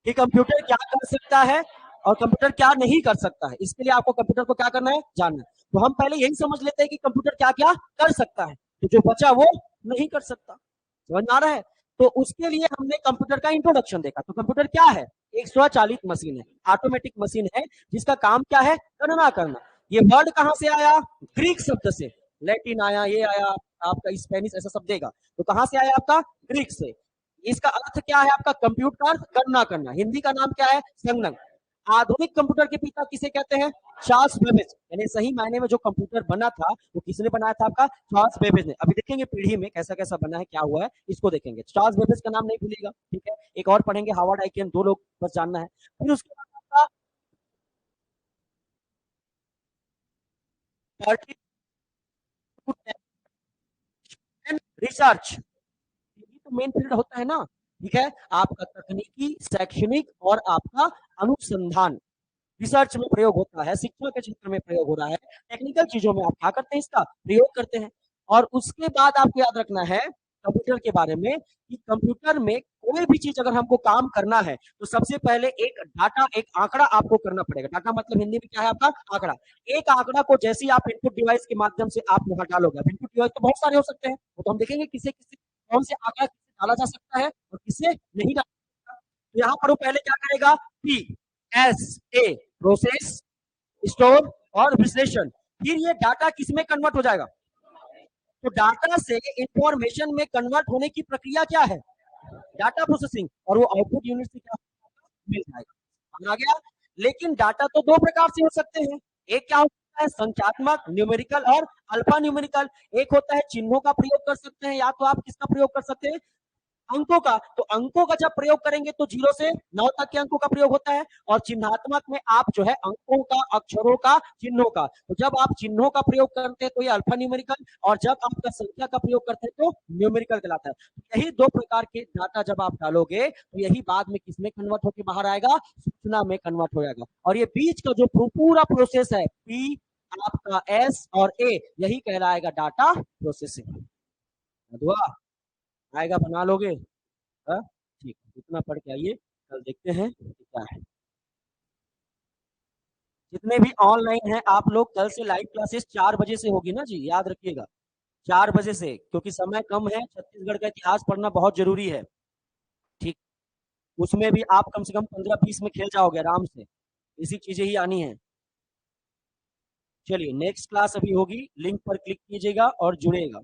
कि कंप्यूटर क्या कर सकता है और कंप्यूटर क्या नहीं कर सकता है, इसके लिए आपको कंप्यूटर को क्या करना है, जानना। तो हम पहले यही समझ लेते हैं कि कंप्यूटर क्या क्या कर सकता है, तो जो बचा वो नहीं कर सकता। समझ आ रहा है? तो उसके लिए हमने कंप्यूटर का इंट्रोडक्शन देखा। तो कंप्यूटर क्या है, एक स्वचालित मशीन है, ऑटोमेटिक मशीन है, जिसका काम क्या है, गणना करना। ये वर्ड कहां से आया, ग्रीक शब्द से, लैटिन आया, ये आया आपका स्पेनिश, ऐसा शब्द देगा। तो कहां से आया आपका, ग्रीक से। इसका अर्थ क्या है आपका, कंप्यूटर, गणना करना। हिंदी का नाम क्या है, संगणक। आधुनिक कंप्यूटर के पिता किसे कहते हैं, चार्ल्स बेबेज। यानी सही मायने में जो कंप्यूटर बना था वो किसने बनाया था, आपका चार्ल्स बेबेज ने। अभी देखेंगे पीढ़ी में कैसा कैसा बना है, क्या हुआ है, इसको देखेंगे। चार्ल्स बेबेज का नाम नहीं भूलिएगा, ठीक है। एक और पढ़ेंगे, हार्वर्ड आइकियन, 2 लोग बस जानना है। फिर उसके बाद आपका रिसर्च, यही तो मेन फील्ड होता है ना, ठीक है। आपका तकनीकी, शैक्षणिक और आपका अनुसंधान, रिसर्च में प्रयोग होता है, शिक्षा के क्षेत्र में प्रयोग हो रहा है, टेक्निकल चीजों में आप क्या करते हैं, इसका प्रयोग करते हैं। और उसके बाद आपको याद रखना है कंप्यूटर के बारे में, कि कंप्यूटर में कोई भी चीज अगर हमको काम करना है तो सबसे पहले एक डाटा, एक आंकड़ा आपको करना पड़ेगा। डाटा मतलब हिंदी में क्या है आपका, आंकड़ा। एक आंकड़ा को जैसे ही आप इनपुट डिवाइस के माध्यम से आप वहां डालोगे, इनपुट डिवाइस तो बहुत सारे हो सकते हैं, वो तो हम देखेंगे किसे किसे कौन से आंकड़ा डाला जा सकता है और किसे नहीं डाला जा सकता। तो यहाँ पर वो पहले क्या करेगा, PSA, प्रोसेस, स्टोर और विश्लेषण। फिर ये डाटा किसमें कन्वर्ट हो जाएगा, तो डाटा से इंफॉर्मेशन में कन्वर्ट होने की प्रक्रिया क्या है, डाटा प्रोसेसिंग, और वो आउटपुट यूनिट से क्या मिल जाएगा, आ गया। लेकिन डाटा तो 2 प्रकार से हो सकते हैं, एक क्या होता है, संख्यात्मक, न्यूमेरिकल, और अल्फा न्यूमेरिकल। एक होता है चिन्हों का प्रयोग कर सकते हैं, या तो आप किसका प्रयोग कर सकते हैं, अंकों का। तो अंकों का जब प्रयोग करेंगे तो 0 से 9 तक के अंकों का प्रयोग होता है, और चिन्हात्मक में आप जो है अंकों का, अक्षरों का, चिन्हों का। तो जब आप चिन्हों का प्रयोग करते हैं तो ये अल्फा न्यूमेरिकल, और जब आपका संख्या का प्रयोग करते हैं तो न्यूमेरिकल कहलाता है। यही 2 प्रकार के डाटा जब आप डालोगे तो यही बाद में किसमें कन्वर्ट होकर बाहर आएगा, सूचना में कन्वर्ट हो जाएगा। और ये बीच का जो पूरा प्रोसेस है, पी, आपका एस और ए, यही कहलाएगा डाटा प्रोसेसिंग। आएगा, बना लोगे? हाँ, ठीक, इतना पढ़ के आइए, कल देखते हैं क्या है। जितने भी ऑनलाइन हैं आप लोग, कल से लाइव क्लासेस 4 बजे से होगी ना जी, याद रखिएगा, 4 बजे से, क्योंकि समय कम है, छत्तीसगढ़ का इतिहास पढ़ना बहुत जरूरी है, ठीक। उसमें भी आप कम से कम 15-20 में खेल जाओगे आराम से, इसी चीजें ही आनी है। चलिए, नेक्स्ट क्लास अभी होगी, लिंक पर क्लिक कीजिएगा और जुड़ेगा।